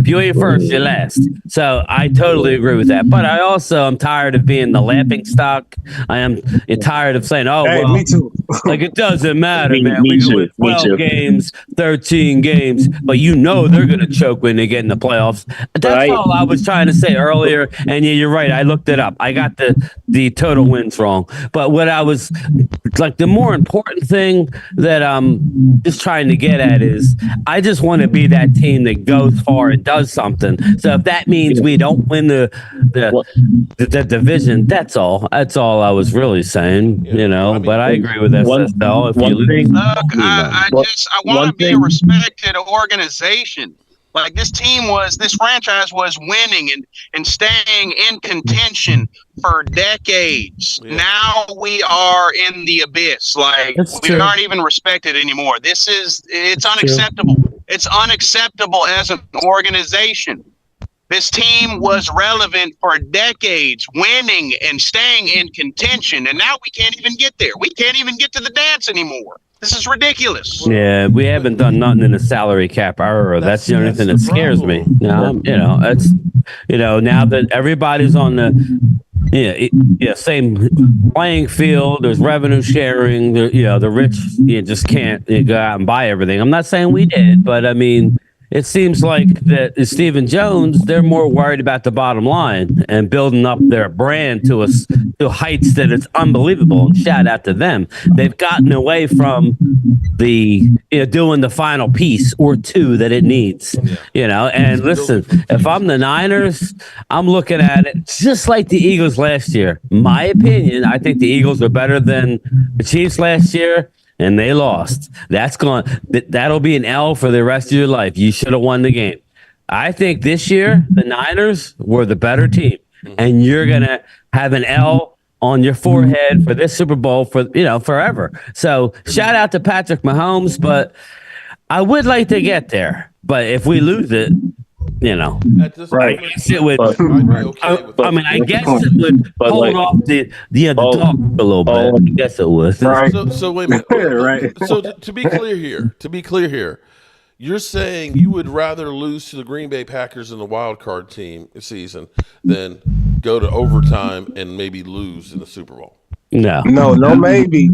you ain't first, you're last. So I totally agree with that. But I also am tired of being the laughing stock. I am tired of saying, me too. Like it doesn't matter, man. We win 12 games, 13 games, but they're going to choke when they get in the playoffs. That's all I was trying to say earlier. And you're right. I looked it up. I got the total wins wrong. But what I was like, the more important thing that I'm just trying to get at is I just want to be that team that goes far and does something. So if that means we don't win the division, that's all. That's all I was really saying, but I agree with SSL. If you lose, I want to be a respected organization. Like this franchise was winning and staying in contention for decades. Yeah. Now we are in the abyss. Like we aren't even respected anymore. It's unacceptable. It's unacceptable as an organization. This team was relevant for decades, winning and staying in contention. And now we can't even get there. We can't even get to the dance anymore. This is ridiculous. Yeah, we haven't done nothing in the salary cap era. That's the only thing that scares me. Now, it's now that everybody's on the same playing field, there's revenue sharing. The rich just can't go out and buy everything. I'm not saying we did, but I mean, it seems like that Stephen Jones, they're more worried about the bottom line and building up their brand to heights that it's unbelievable. Shout out to them. They've gotten away from the doing the final piece or two that it needs. And listen, if I'm the Niners, I'm looking at it just like the Eagles last year. My opinion, I think the Eagles are better than the Chiefs last year. And they lost. That'll be an L for the rest of your life. You should have won the game. I think this year the Niners were the better team, and you're gonna have an L on your forehead for this Super Bowl for forever. So shout out to Patrick Mahomes, but I would like to get there. But if we lose it, I guess it would hold off the dog a little bit. I guess it would. So wait a minute. Right. So to be clear here, you're saying you would rather lose to the Green Bay Packers in the wild card team season than go to overtime and maybe lose in the Super Bowl? No, maybe.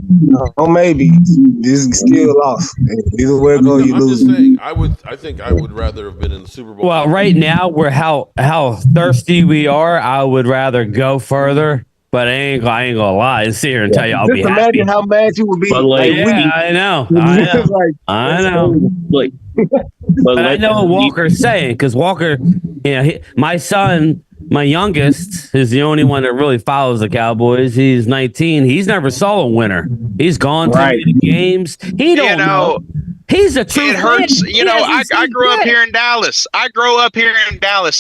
This is still lost. Either way go, you lose. Just saying, I think I would rather have been in the Super Bowl. Well, right now we're how thirsty we are. I would rather go further, but I ain't gonna lie and sit here and tell you I'll be happy. Imagine how mad you would be. I know. I know. But I know what Walker's saying because Walker, my son. My youngest is the only one that really follows the Cowboys. He's 19. He's never saw a winner. He's gone to many games. He don't know. He's a true. It hurts. I grew up here in Dallas.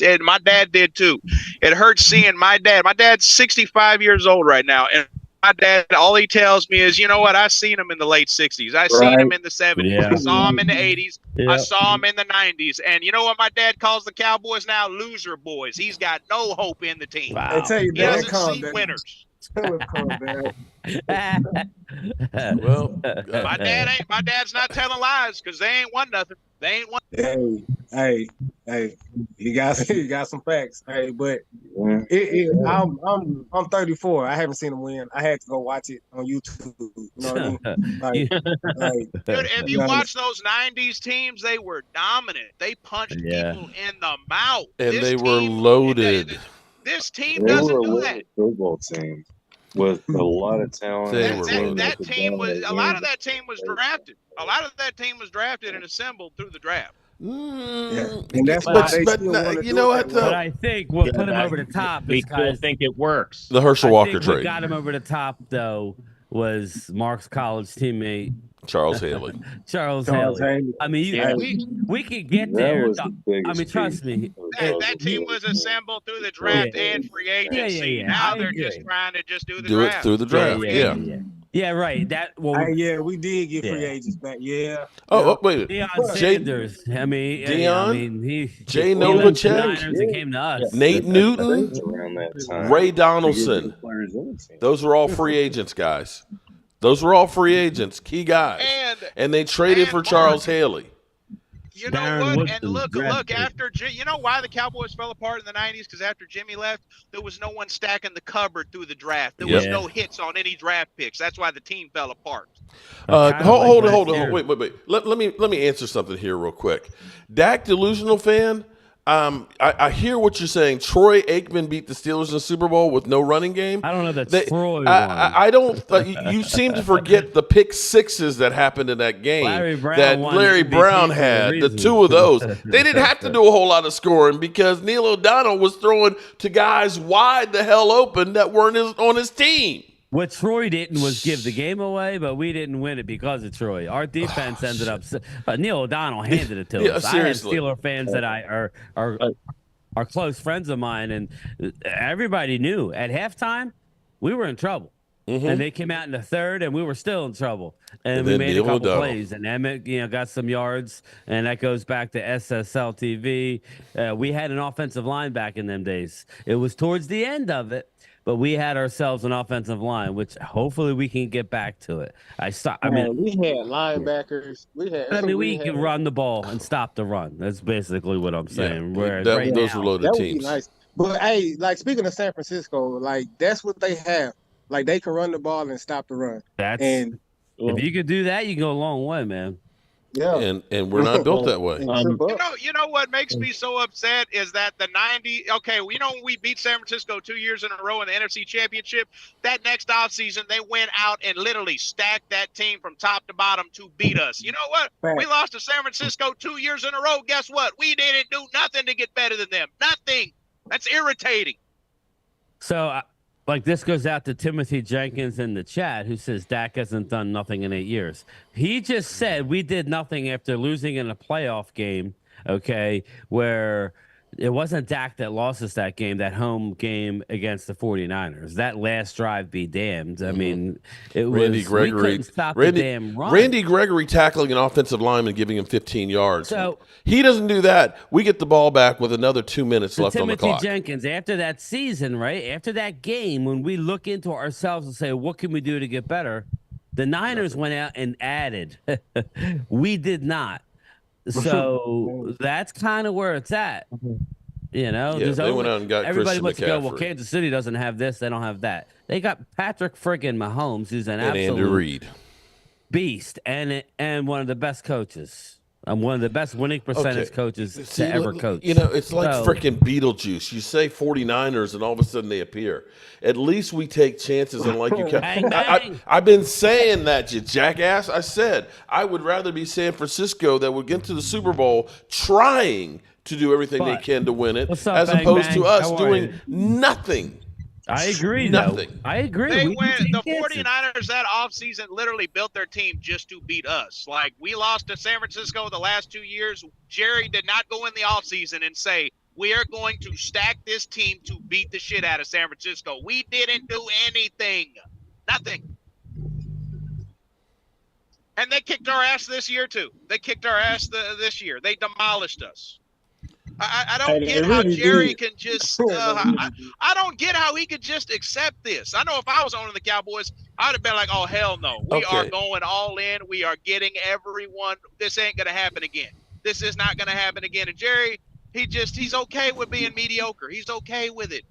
And my dad did too. It hurts seeing my dad. My dad's 65 years old right now, and My dad, all he tells me is, you know what? I seen him in the late 60s. I seen him in the 70s. Yeah. I saw him in the 80s. I Yeah. saw him in the 90s. And you know what my dad calls the Cowboys now? Loser boys. He's got no hope in the team. Wow. I tell you, He doesn't see winners. Calm down. Well, My dad's not telling lies because they ain't won nothing. They ain't won. Hey, you got some facts. Hey, but I'm 34. I haven't seen him win. I had to go watch it on YouTube. You know what I mean? Dude, if you watch those 90s teams, they were dominant. They punched people in the mouth. And they were loaded. This team doesn't do that. Football team with a lot of talent. That team was a lot of that team was drafted. A lot of that team was drafted and assembled through the draft. And that's why they still you know what? But I think what put him over the top We is still think it works. The Herschel Walker trade. What got him over the top, though, was Mark's college teammate Charles Haley. Charles Haley. I mean, we could get there. I mean, trust me. That team was assembled through the draft and free agency. Yeah. Now they're just trying to just do the draft. it through the draft. Yeah, right. That we did get free agents back. Yeah. Oh, wait. Deion Sanders. I mean, Jay Novacek. And came to us. Nate Newton. Ray Donaldson. Those were all free agents, guys. Those were all free agents, key guys. And they traded for Charles Haley. You know what? And look, after you know why the Cowboys fell apart in the 90s? Because after Jimmy left, there was no one stacking the cupboard through the draft. There was no hits on any draft picks. That's why the team fell apart. Hold on. Wait. Let me answer something here real quick. Dak delusional fan. I hear what you're saying. Troy Aikman beat the Steelers in the Super Bowl with no running game. I don't know that Troy won. I don't. You seem to forget the pick sixes that happened in that game Larry Brown had. The two of those. They didn't have to do a whole lot of scoring because Neil O'Donnell was throwing to guys wide the hell open that weren't on his team. What Troy didn't was give the game away, but we didn't win it because of Troy. Our defense ended up. Neil O'Donnell handed it to us. Seriously. I had Steeler fans that are close friends of mine, and everybody knew at halftime we were in trouble. And they came out in the third, and we were still in trouble. And we made a couple plays, and Emmett, got some yards, and that goes back to SSL TV. We had an offensive line back in them days. It was towards the end of it. But we had ourselves an offensive line, which hopefully we can get back to it. we had linebackers. We can run the ball and stop the run. That's basically what I'm saying. Those were loaded teams. Would be nice. But hey, speaking of San Francisco, that's what they have. They can run the ball and stop the run. If you could do that, you can go a long way, man. Yeah, and we're not built that way. You know what makes me so upset is that the 90. Okay, when we beat San Francisco 2 years in a row in the NFC Championship. That next offseason, they went out and literally stacked that team from top to bottom to beat us. You know what? We lost to San Francisco 2 years in a row. Guess what? We didn't do nothing to get better than them. Nothing. That's irritating. So. This goes out to Timothy Jenkins in the chat, who says Dak hasn't done nothing in 8 years. He just said we did nothing after losing in a playoff game, where it wasn't Dak that lost us that game, that home game against the 49ers. That last drive be damned. I mean, it Randy was Gregory, we couldn't stop the damn run. Randy Gregory tackling an offensive lineman, giving him 15 yards. So he doesn't do that. We get the ball back with another 2 minutes left on the clock. Timothy Jenkins, after that season, after that game, when we look into ourselves and say, what can we do to get better? The Niners went out and added. We did not. So that's kind of where it's at. They went out and got Christian everybody wants to go, well, McCaffrey. Kansas City doesn't have this, they don't have that. They got Patrick friggin' Mahomes, who's an and absolute Andy Reid. beast and one of the best coaches. One of the best winning percentage coaches to ever coach. It's like freaking Beetlejuice. You say 49ers and all of a sudden they appear. At least we take chances and like you can. I've been saying that, you jackass. I said I would rather be San Francisco that would get to the Super Bowl trying to do everything they can to win it as opposed to us doing nothing. I agree. Nothing. I agree. The 49ers that offseason literally built their team just to beat us. We lost to San Francisco the last 2 years. Jerry did not go in the offseason and say, we are going to stack this team to beat the shit out of San Francisco. We didn't do anything. Nothing. And they kicked our ass this year too. They kicked our ass this year. They demolished us. I don't get how Jerry can just. I don't get how he could just accept this. I know if I was owning the Cowboys, I'd have been like, "Oh hell no, we are going all in. We are getting everyone. This ain't gonna happen again. This is not gonna happen again." And Jerry, he's okay with being mediocre. He's okay with it.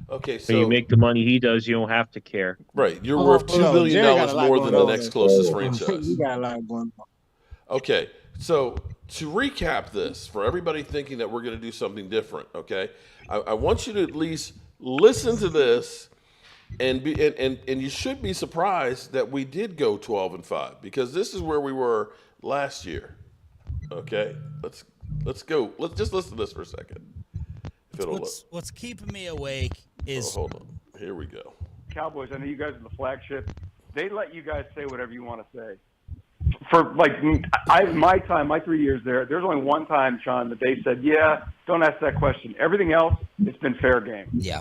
Okay, so when you make the money he does, you don't have to care. Right, you're worth $2 billion more than the next closest franchise. You got a lot going on. Okay, so to recap this, for everybody thinking that we're going to do something different, okay, I want you to at least listen to this, and you should be surprised that we did go 12-5 because this is where we were last year. Okay, let's go. Let's just listen to this for a second. What's keeping me awake is. Oh, hold on. Here we go. Cowboys, I know you guys are the flagship. They let you guys say whatever you want to say. For my 3 years there's only one time, Sean, that they said, yeah, don't ask that question. Everything else, it's been fair game. Yeah.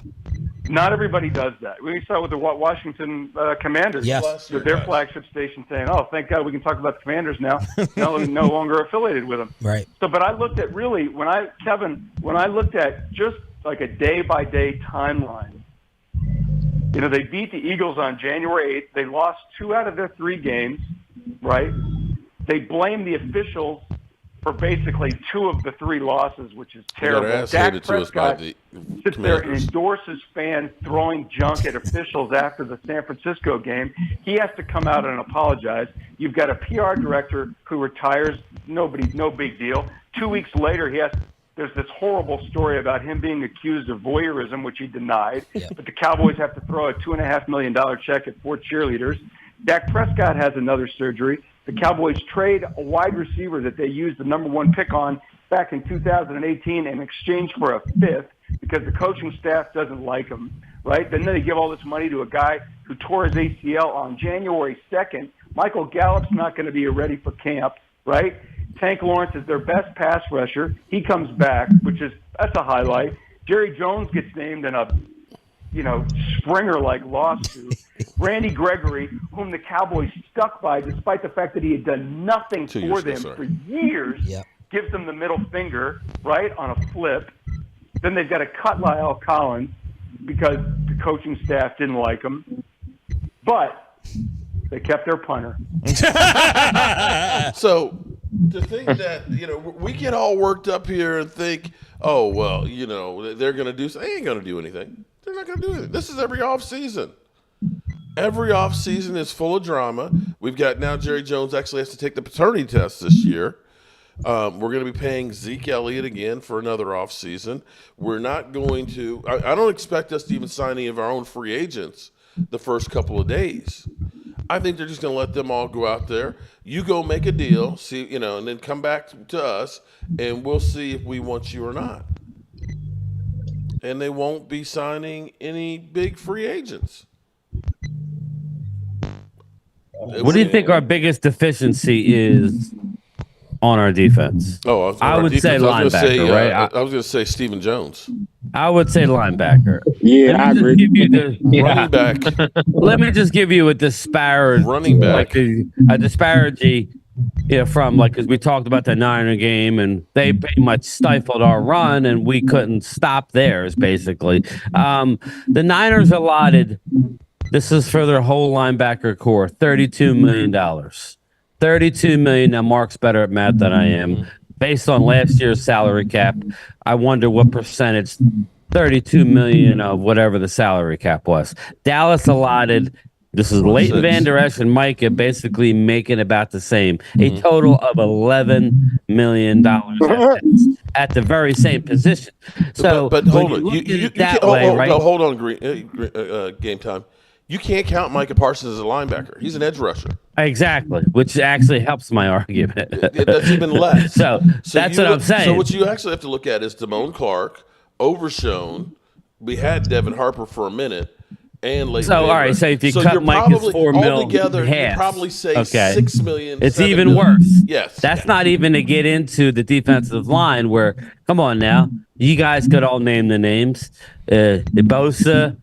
Not everybody does that. We saw with the Washington Commanders. Yes. Their flagship station saying, oh, thank God we can talk about the Commanders now. No longer affiliated with them. Right. So, but I looked at really, when I looked at just like a day-by-day timeline, they beat the Eagles on January 8th. They lost 2 out of their 3 games, right? They blamed the officials for basically 2 of the 3 losses, which is terrible. Dak Prescott sits there and endorses fans throwing junk at officials after the San Francisco game. He has to come out and apologize. You've got a PR director who retires. No big deal. 2 weeks later, there's this horrible story about him being accused of voyeurism, which he denied. Yeah. But the Cowboys have to throw a $2.5 million check at 4 cheerleaders. Dak Prescott has another surgery. The Cowboys trade a wide receiver that they used the number 1 pick on back in 2018 in exchange for a 5th because the coaching staff doesn't like him, right? Then they give all this money to a guy who tore his ACL on January 2nd. Michael Gallup's not going to be ready for camp, right? Tank Lawrence is their best pass rusher. He comes back, that's a highlight. Jerry Jones gets named in a Springer-like lawsuit. Randy Gregory, whom the Cowboys stuck by despite the fact that he had done nothing for them for years, gives them the middle finger, right, on a flip. Then they've got to cut La'el Collins because the coaching staff didn't like him. But they kept their punter. So to think that, we get all worked up here and think, oh, well, they're going to do something. They ain't going to do anything. They're not going to do anything. This is every offseason. Every offseason is full of drama. We've got now Jerry Jones actually has to take the paternity test this year. We're going to be paying Zeke Elliott again for another offseason. We're not going to – I don't expect us to even sign any of our own free agents the first couple of days. I think they're just going to let them all go out there. You go make a deal, see, and then come back to us, and we'll see if we want you or not. And they won't be signing any big free agents. What do you think our biggest deficiency is on our defense? Oh, I would say linebacker, right? I was going to say Stephen Jones. I would say linebacker. Yeah, I agree. Running back. Let me just give you a disparage. Running back. A disparity from because we talked about the Niner game and they pretty much stifled our run and we couldn't stop theirs, basically. The Niners allotted, this is for their whole linebacker core, $32 million. $32 million. Now, Mark's better at math than I am. Based on last year's salary cap, I wonder what percentage, 32 million of whatever the salary cap was. Dallas allotted, this is Leighton Vander Esch and Micah basically making about the same, a total of $11 million at the very same position. So, but hold on, hold on, game time. You can't count Micah Parsons as a linebacker. He's an edge rusher. Exactly, which actually helps my argument. That's even less. So that's what I'm saying. So what you actually have to look at is Damone Clark, Overshown. We had Devin Harper for a minute, and Leighton. So all right, so if you cut Micah's $4 million together, half, you probably say $6 million. It's even worse. Yes, that's not even to get into the defensive line. Where come on now, you guys could all name the names. Bosa.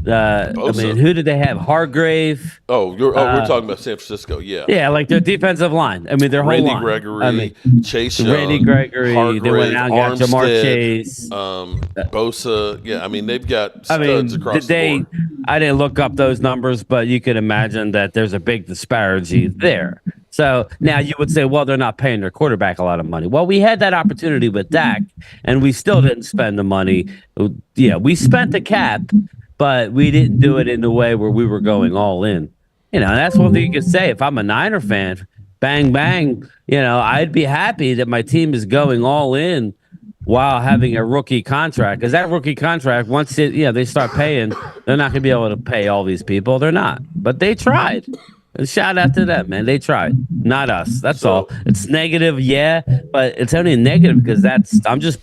I mean, who did they have? Hargrave. We're talking about San Francisco. Yeah. Yeah, like their defensive line. I mean, their Randy whole line. Gregory, I mean, Chase Randy Young, Gregory. Hargrave, They went out and got Jamar Armstead, Chase. Bosa. Yeah, I mean, they've got studs across the board. I didn't look up those numbers, but you could imagine that there's a big disparity there. So now you would say, well, they're not paying their quarterback a lot of money. Well, we had that opportunity with Dak, and we still didn't spend the money. Yeah, we spent the cap, but we didn't do it in the way where we were going all in. And that's one thing you could say. If I'm a Niner fan, bang, bang, I'd be happy that my team is going all in while having a rookie contract. Because that rookie contract, once they start paying, they're not going to be able to pay all these people. They're not. But they tried. Shout out to them, man. They tried, not us. That's all. It's negative, yeah, but it's only negative because I'm just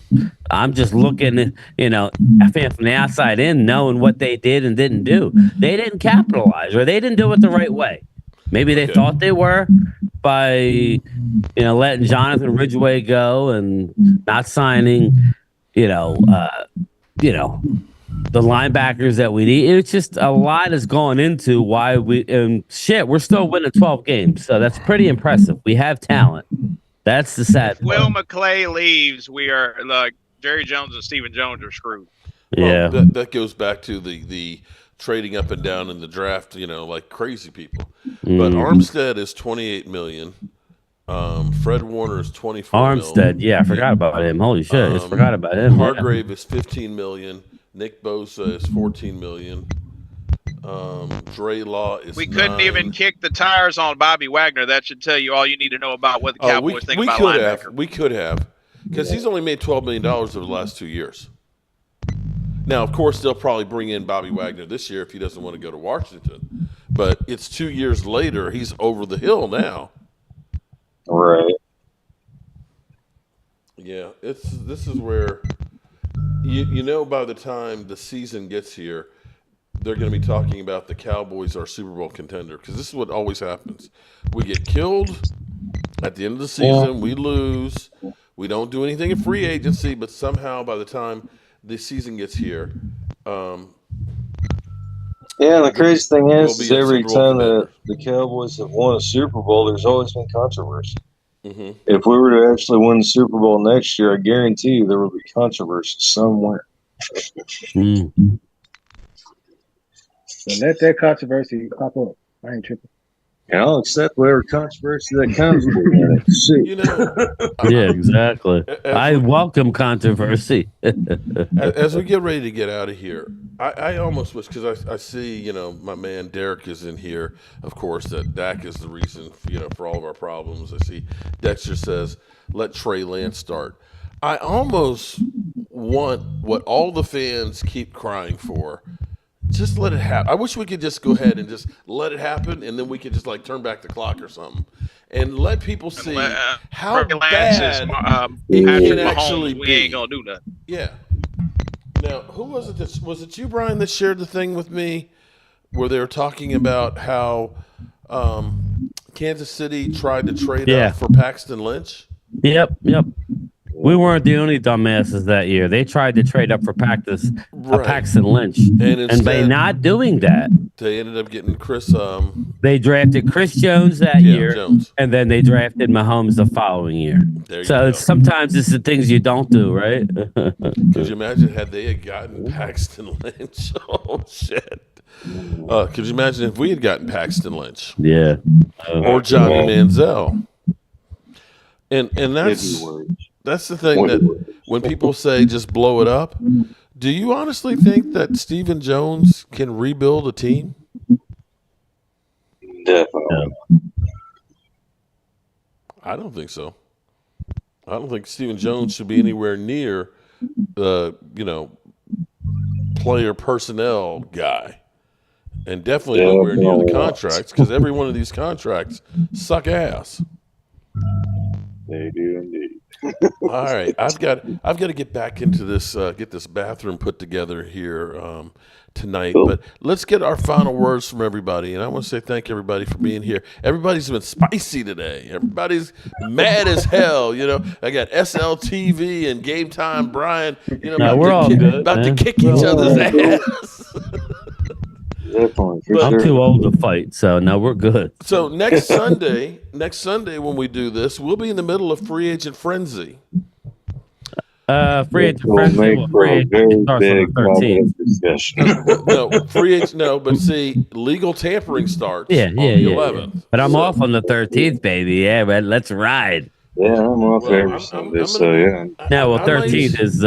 looking, I think from the outside in, knowing what they did and didn't do. They didn't capitalize, or they didn't do it the right way. Maybe they thought they were by, letting Jonathan Ridgeway go and not signing, the linebackers that we need. It's just a lot has gone into why we're still winning 12 games. So that's pretty impressive. We have talent. That's the sad part. Will McClay leaves, we are like Jerry Jones and Stephen Jones are screwed. Yeah. Well, that goes back to the trading up and down in the draft, like crazy people. But Armstead is $28 million. Fred Warner is $24 Armstead, million. Yeah, I forgot about him. Holy shit, I just forgot about him. Hargrave is $15 million. Nick Bosa is $14 million. Dre Law is We couldn't $9 even kick the tires on Bobby Wagner. That should tell you all you need to know about what the Cowboys think about linebacker. We could have, because he's only made $12 million over the last 2 years. Now, of course, they'll probably bring in Bobby Wagner this year if he doesn't want to go to Washington. But it's 2 years later. He's over the hill now. Right. Yeah, this is where by the time the season gets here, they're going to be talking about the Cowboys are Super Bowl contender, because this is what always happens. We get killed at the end of the season. We lose. We don't do anything in free agency, but somehow by the time the season gets here, the crazy thing is every time the Cowboys have won a Super Bowl, there's always been controversy. Mm-hmm. If we were to actually win the Super Bowl next year, I guarantee you there will be controversy somewhere. So let that controversy pop up. I ain't tripping. And I'll accept whatever controversy that comes with it. Yeah, exactly. I welcome controversy. As we get ready to get out of here, I almost wish, because I see, my man Derek is in here, of course, that Dak is the reason, for all of our problems. I see Dexter says, let Trey Lance start. I almost want what all the fans keep crying for. Just let it happen. I wish we could just go ahead and just let it happen, and then we could just turn back the clock or something, and let people see how bad it can actually be. We ain't gonna do nothing. Yeah. Now, who was it? Was it you, Brian, that shared the thing with me where they were talking about how Kansas City tried to trade up for Paxton Lynch? Yep. We weren't the only dumbasses that year. They tried to trade up for Paxton Lynch. And by not doing that, they ended up getting Chris. They drafted Chris Jones that year, and then they drafted Mahomes the following year. Sometimes it's the things you don't do, right? Could you imagine had they gotten Paxton Lynch? Oh, shit. Could you imagine if we had gotten Paxton Lynch? Yeah. Or Johnny Manziel. And that's the thing, that when people say just blow it up, do you honestly think that Stephen Jones can rebuild a team? Definitely. I don't think so. I don't think Stephen Jones should be anywhere near the, player personnel guy. And definitely nowhere near the contracts, because every one of these contracts suck ass. They do indeed. All right, I've got to get back into this, get this bathroom put together here tonight. But let's get our final words from everybody, and I want to say thank everybody for being here. Everybody's been spicy today. Everybody's mad as hell. I got SLTV and Game Time Brian. We're all good, about to kick each other's ass. Definitely, for I'm sure. too old to fight, so no, we're good. So next Sunday when we do this, we'll be in the middle of free agent frenzy. Free agent will frenzy. make Well, for free a agent very starts on big the 13th. discussion. No, free agent. No, but see, legal tampering starts on the 11th. But I'm off on the 13th, baby. Yeah, man, let's ride. Yeah, I'm off Well, every I'm Sunday, gonna so be, yeah. Yeah, well, I might- 13th is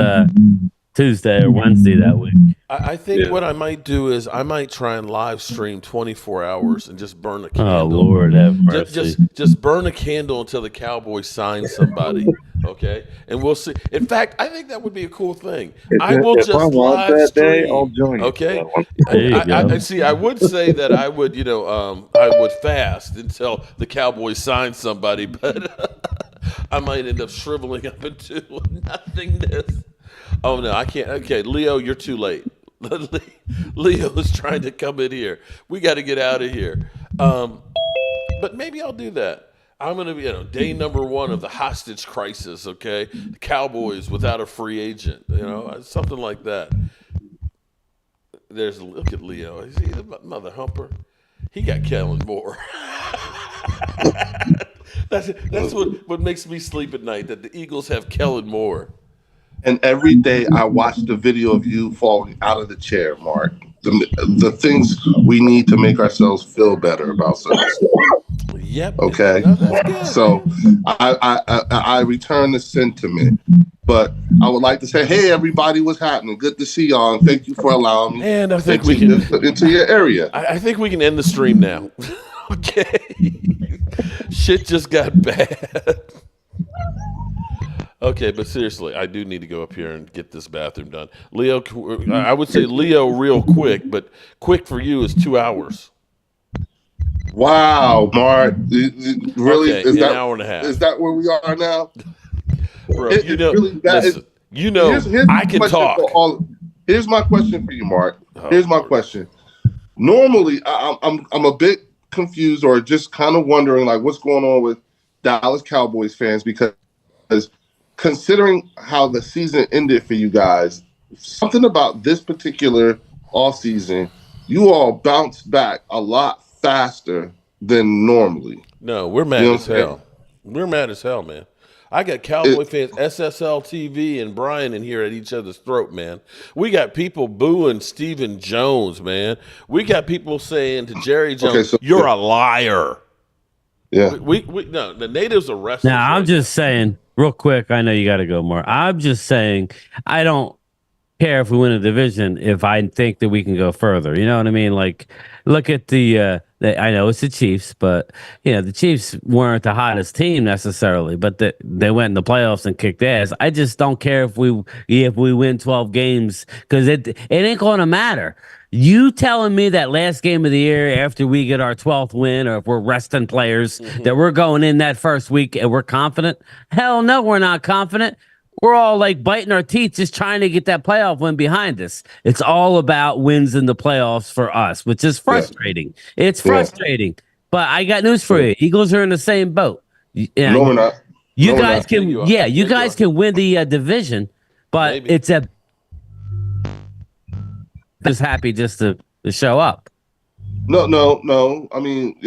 Tuesday or Wednesday that week. I think Yeah. what I might do is I might try and live stream 24 hours and just burn a Oh candle. Lord, have mercy. Just burn a candle until the Cowboys sign somebody, okay? And we'll see. In fact, I think that would be a cool thing. I will If just I'm off live that stream. day, I'll join you. Okay. For that one. There you go. I see. I would say that I would, I would fast until the Cowboys sign somebody, but I might end up shriveling up into nothingness. Oh no, I can't. Okay, Leo, you're too late. Leo is trying to come in here. We got to get out of here. But maybe I'll do that. I'm going to be, day number 1 of the hostage crisis. Okay, the Cowboys without a free agent. Something like that. Look at Leo. Is he the mother humper? He got Kellen Moore. that's what makes me sleep at night. That the Eagles have Kellen Moore. And every day I watch the video of you falling out of the chair, Mark. The things we need to make ourselves feel better about certain stuff. Yep. Okay. So I return the sentiment, but I would like to say, hey, everybody, what's happening? Good to see y'all, and thank you for allowing me. And I think we can into your area. I think we can end the stream now. Okay. Shit just got bad. Okay, but seriously, I do need to go up here and get this bathroom done. Leo, I would say Leo real quick, but quick for you is 2 hours. Wow, Mark. Really? Okay, Is that an hour and a half. Is that where we are now? Bro, Listen, here's I can talk. Here's my question for you, Mark. Oh, here's my question. Normally, I'm a bit confused or just kind of wondering like what's going on with Dallas Cowboys fans because considering how the season ended for you guys, something about this particular offseason, you all bounced back a lot faster than normally. No, we're mad as hell. We're mad as hell, man. I got Cowboy fans, SSL TV, and Brian in here at each other's throat, man. We got people booing Stephen Jones, man. We got people saying to Jerry Jones, you're a liar. Yeah. No, the natives are wrestling. Now, I'm just saying, real quick, I know you got to go more. I'm just saying, I don't care if we win a division if I think that we can go further. You know what I mean? Like, look at the I know it's the Chiefs, but the Chiefs weren't the hottest team necessarily, but they went in the playoffs and kicked ass. I just don't care if we win 12 games because it ain't going to matter. You telling me that last game of the year after we get our 12th win or if we're resting players that we're going in that first week and we're confident? Hell no, we're not confident. We're all like biting our teeth just trying to get that playoff win behind us. It's all about wins in the playoffs for us, which is frustrating. Yeah. It's frustrating. But I got news for you. Eagles are in the same boat. No, we're not. You guys can you guys can win the division, but it's just happy just to show up. No. I mean,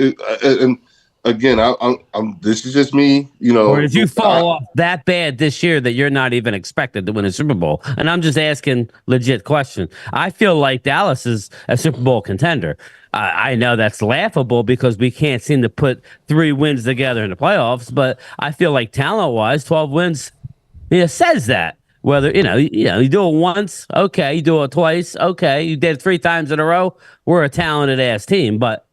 and again, I'm. This is just me, Or did you fall off that bad this year that you're not even expected to win a Super Bowl? And I'm just asking legit question. I feel like Dallas is a Super Bowl contender. I know that's laughable because we can't seem to put 3 wins together in the playoffs, but I feel like talent-wise, 12 wins, says that. Whether you do it once, okay. You do it twice, okay. You did it 3 times in a row. We're a talented ass team, but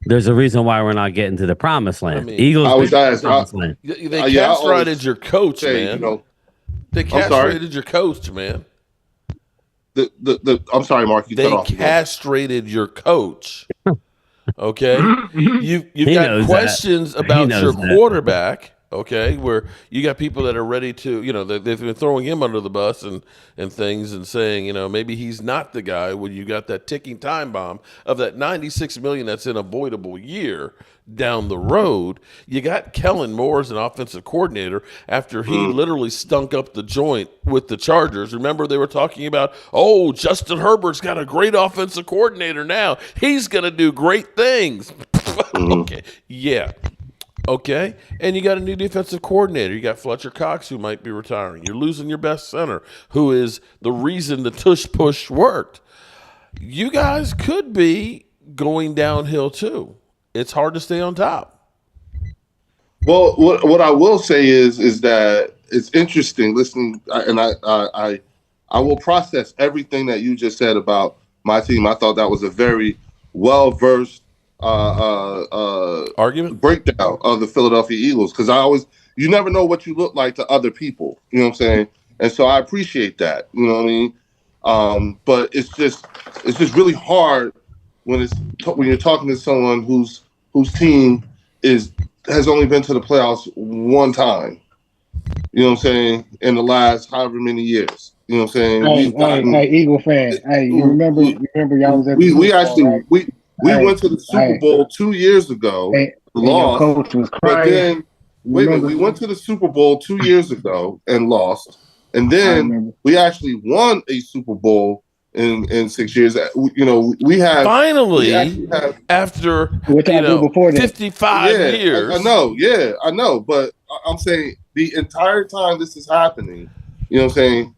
there's a reason why we're not getting to the promised land. I mean, Eagles. They castrated your coach, man. They castrated your coach, man. I'm sorry, Mark. They castrated your coach. Okay, you've got questions about your quarterback. Okay, where you got people that are ready to, they've been throwing him under the bus and things and saying, maybe he's not the guy. When you got that ticking time bomb of that $96 million that's an avoidable year down the road, you got Kellen Moore as an offensive coordinator after he literally stunk up the joint with the Chargers. Remember, they were talking about, Justin Herbert's got a great offensive coordinator now. He's going to do great things. Okay, yeah. Okay, and you got a new defensive coordinator. You got Fletcher Cox, who might be retiring. You're losing your best center, who is the reason the tush push worked. You guys could be going downhill too. It's hard to stay on top. Well, what I will say is that it's interesting listening, and I will process everything that you just said about my team. I thought that was a very well-versed argument breakdown of the Philadelphia Eagles, because you never know what you look like to other people, you know what I'm saying? And so I appreciate that, you know what I mean? But it's just really hard when you're talking to someone whose team has only been to the playoffs one time, you know what I'm saying, in the last however many years. You know what I'm saying? Hey, Eagle fan. Hey, you remember y'all was at the we actually went to the Super Bowl 2 years ago, lost. Your coach was crying. But then, we went to the Super Bowl 2 years ago and lost. And then we actually won a Super Bowl in 6 years. We have finally after 55 years. I know. But I'm saying the entire time this is happening, you know what I'm saying,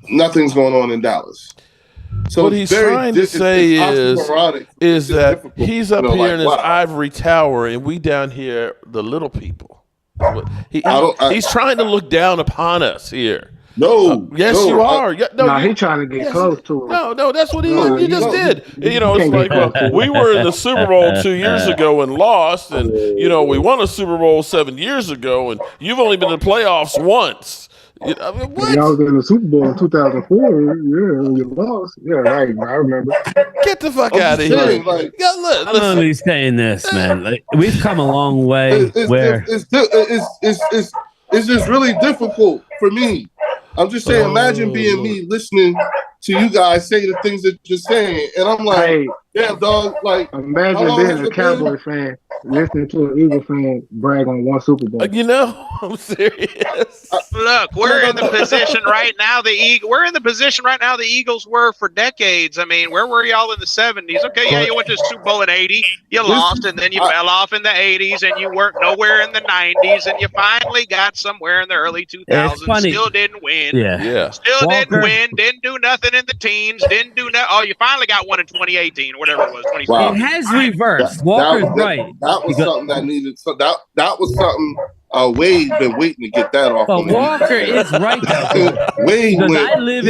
nothing's going on in Dallas. So what he's trying to say is that he's up here in his ivory tower, and we down here, the little people. He's trying to look down upon us here. Yes, you are. He's trying to get close to us. No, that's what he just did. It's like, we were in the Super Bowl 2 years ago and lost, and we won a Super Bowl 7 years ago, and you've only been in the playoffs once. What? Y'all was in the Super Bowl in 2004. Yeah, you lost. Yeah, right. I remember. Get the fuck out of here. I'm only saying this, man. Like, we've come a long way. It's just really difficult for me. I'm just saying, imagine being me listening to you guys say the things that you're saying, and I'm like, damn, dog. Like, imagine being a Cowboys fan listening to an Eagle fan brag on one Super Bowl. I'm serious. Look, we're in the position right now. The Eagles were for decades. I mean, where were y'all in the 70s? Okay, yeah, you went to the Super Bowl in '80, you lost, and then you fell off in the '80s, and you weren't nowhere in the '90s, and you finally got somewhere in the early 2000s. Still didn't win. Yeah. Still didn't win. Didn't do nothing in the teens. Didn't do nothing. Oh, you finally got one in 2018, whatever it was. 2017. Wow. It has reversed. Walker's right. That was something that needed. So that was something. Wade's been waiting to get that off. But Walker is right though. Wade, because I live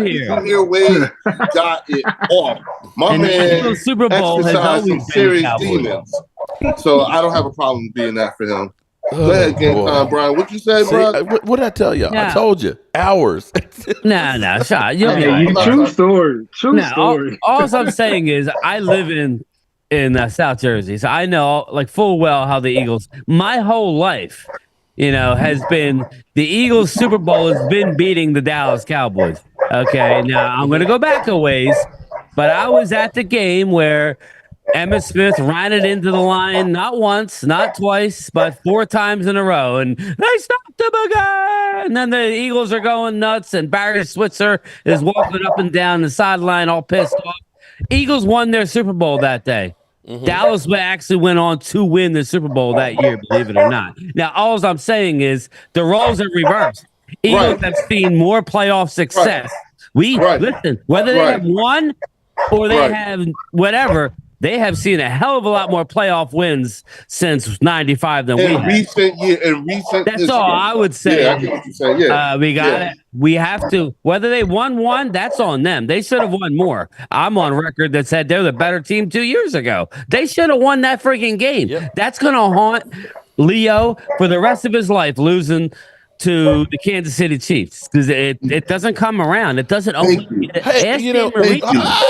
here. Here, Wade got it off. My man, Super Bowl has always serious demons. So I don't have a problem being that for him. Go ahead, Brian. What you say, bro? What did I tell you? I told you. Hours. No, shot. True story. True story. All I'm saying is I live in South Jersey, so I know like full well how the Eagles. My whole life, has been the Eagles. Super Bowl has been beating the Dallas Cowboys. Okay, now I'm gonna go back a ways, but I was at the game where Emmitt Smith ran it into the line not once, not twice, but 4 times in a row, and they stopped him again. And then the Eagles are going nuts, and Barry Switzer is walking up and down the sideline all pissed off. Eagles won their Super Bowl that day. Mm-hmm. Dallas actually went on to win the Super Bowl that year, believe it or not. Now, all I'm saying is the roles are reversed. Eagles have seen more playoff success. Listen, whether they have won or they have whatever, they have seen a hell of a lot more playoff wins since '95 than we have. That's all I would say. Yeah, I get what you're saying. Yeah. We got it. We have to. Whether they won one, that's on them. They should have won more. I'm on record that said they're the better team 2 years ago. They should have won that freaking game. Yep. That's going to haunt Leo for the rest of his life, losing to the Kansas City Chiefs because it doesn't come around. It doesn't always. Hey,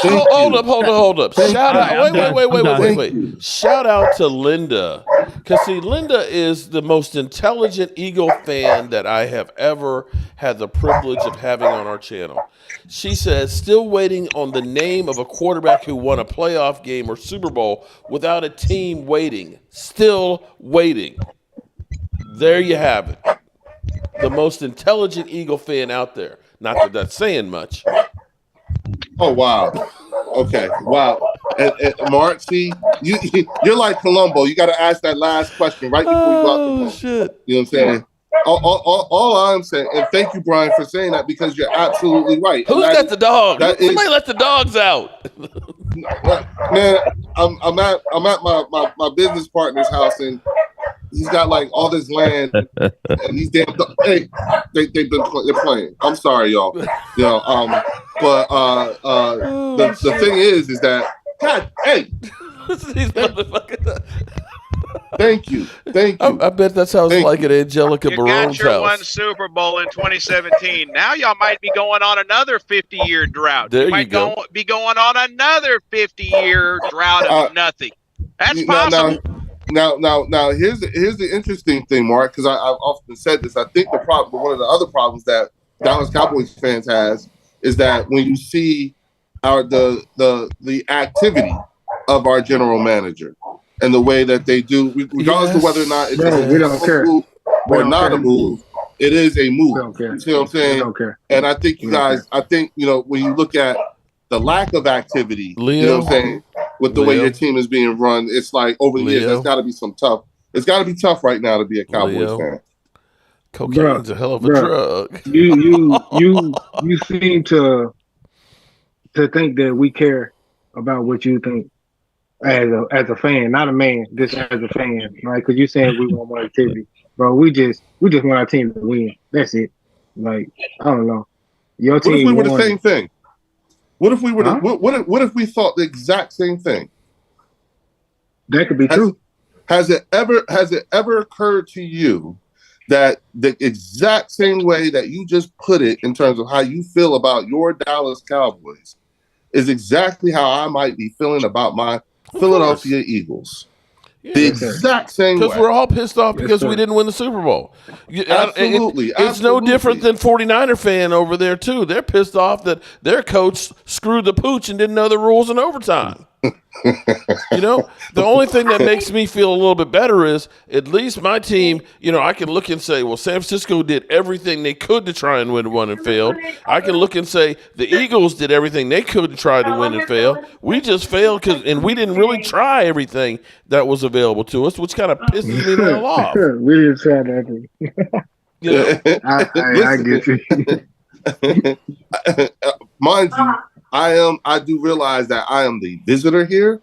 hold up. Shout out. Wait. Shout out to Linda. Because, see, Linda is the most intelligent Eagle fan that I have ever had the privilege of having on our channel. She says, still waiting on the name of a quarterback who won a playoff game or Super Bowl without a team waiting. Still waiting. There you have it. The most intelligent Eagle fan out there. Not that that's saying much. Oh, wow. Okay, wow. And Mark, see, you're like Columbo. You got to ask that last question right before you go out the phone. Shit. You know what I'm saying? All I'm saying, and thank you, Brian, for saying that because you're absolutely right. Who's got the dog? Somebody let the dogs out. Man, I'm at my business partner's house and he's got like all this land and these damn hey, they're playing. I'm sorry, y'all. You know, but the thing is that God, hey, these motherfuckers. Thank you. I bet that sounds like an Angelica Barone's house. You got your house. one Super Bowl in 2017. Now y'all might be going on another 50-year drought. There you might be going on another 50-year drought of nothing. That's possible. Now, here's the interesting thing, Mark, because I've often said this. I think one of the other problems that Dallas Cowboys fans has is that when you see the activity of our general manager and the way that they do, regardless of whether or not it's we don't care or not a move, it is a move. You see what I'm saying? We don't care. And I think you guys, when you look at the lack of activity, Leo, you know what I'm saying, with the way your team is being run, it's like over the years, there's got to be some tough. It's got to be tough right now to be a Cowboys fan. Cocaine's a hell of a drug. You seem to think that we care about what you think as a fan, not a man, just as a fan, right? Because you're saying we want more activity, bro. We just want our team to win. That's it. Like, I don't know. Your team. What if we were the same thing? What if we were? What if we thought the exact same thing? That could be true. Has it ever occurred to you that the exact same way that you just put it in terms of how you feel about your Dallas Cowboys is exactly how I might be feeling about my Philadelphia Eagles? Yeah. The exact same way. Because we're all pissed off because we didn't win the Super Bowl. Absolutely. It's no different than 49er fan over there, too. They're pissed off that their coach screwed the pooch and didn't know the rules in overtime. You know, the only thing that makes me feel a little bit better is at least my team, you know, I can look and say, well, San Francisco did everything they could to try and win one and failed. I can look and say the Eagles did everything they could to try to win and fail. We just failed and we didn't really try everything that was available to us, which kind of pisses me the hell off. We didn't try that. You know? I get you. Mind you, I do realize that I am the visitor here.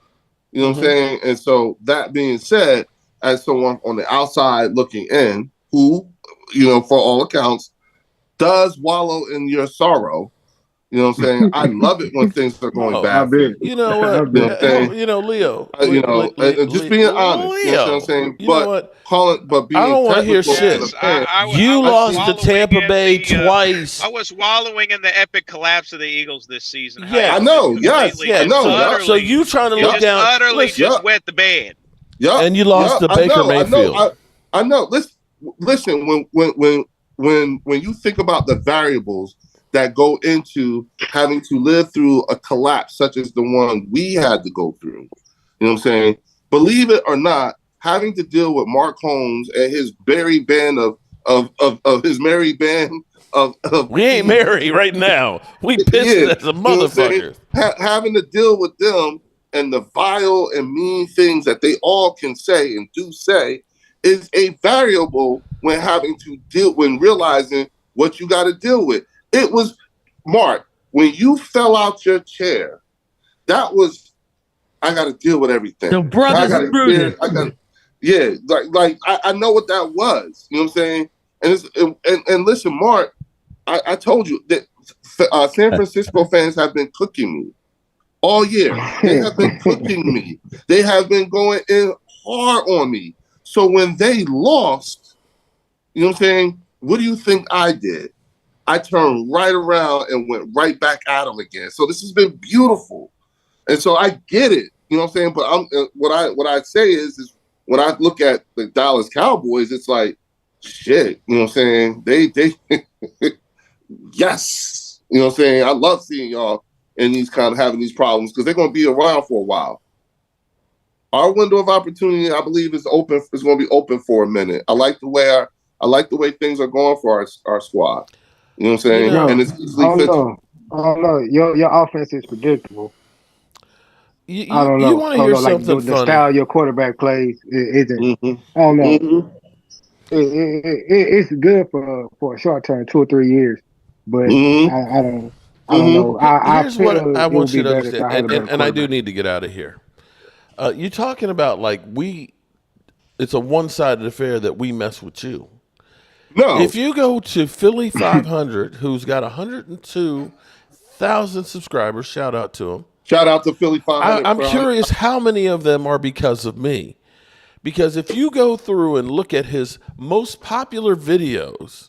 You know what I'm saying? And so that being said, as someone on the outside looking in, who, you know, for all accounts, does wallow in your sorrow, you know what I'm saying? I love it when things are going bad. You know what? Leo. Just being honest. You know what I'm saying? You know what? Being I don't want to hear shit. You lost to Tampa Bay twice. I was wallowing in the epic collapse of the Eagles this season. Yeah, I know. Yes, I know. So you trying to look down? Utterly just wet the bed. Yeah, and you lost to Baker Mayfield. I know. Listen. When you think about the variables that go into having to live through a collapse such as the one we had to go through, you know what I'm saying? Believe it or not, having to deal with Mark Holmes and his merry band of his merry band of we ain't married right now. We pissed as a motherfucker. Having to deal with them and the vile and mean things that they all can say and do say is a variable when realizing what you got to deal with. It was, Mark, when you fell out your chair, that was, I got to deal with everything. The brothers Brutus. I know what that was. You know what I'm saying? And listen, Mark, I told you that San Francisco fans have been cooking me all year. They have been cooking me. They have been going in hard on me. So when they lost, you know what I'm saying? What do you think I did? I turned right around and went right back at him again. So this has been beautiful. And so I get it. You know what I'm saying? But what I say is when I look at the Dallas Cowboys, it's like, shit, you know what I'm saying? They yes. You know what I'm saying? I love seeing y'all in these kind of having these problems because they're going to be around for a while. Our window of opportunity, I believe, is open. Is going to be open for a minute. I like the way things are going for our squad. You know what I'm saying? And it's easily fixable. No. Your offense is predictable. I don't know. You want to hear something the funny? style your quarterback plays isn't. Mm-hmm. I don't know. Mm-hmm. It's good for a short term, 2 or 3 years, but I don't know. Here's what I want you to understand, and I do need to get out of here. You're talking about like it's a one-sided affair that we mess with you. No. If you go to Philly 500, who's got 102,000 subscribers, shout out to them. Shout out to Philly 500. I'm curious how many of them are because of me. Because if you go through and look at his most popular videos,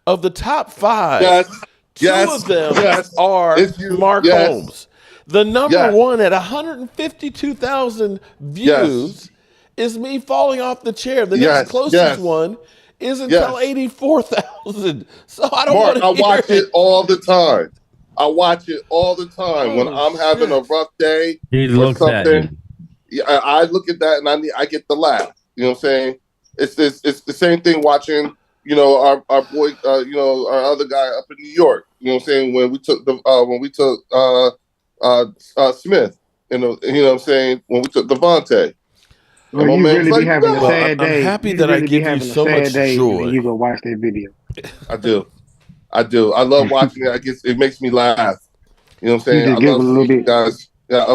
of the top 5, two of them are Mark Holmes. The number one at 152,000 views is me falling off the chair. The next closest one isn't until 84,000. So I don't want to I watch it all the time. I watch it all the time. When I'm having a rough day or something, I look at that and I get the laugh. You know what I'm saying? It's the same thing watching, you know, our boy, you know, our other guy up in New York. You know what I'm saying? When we took Smith, you know what I'm saying? When we took Devontae. Well, you really be having a sad day. I'm happy that I give you so much joy. You go watch that video. I do. I love watching it. It makes me laugh. You know what I'm saying? I love seeing guys. Yeah, I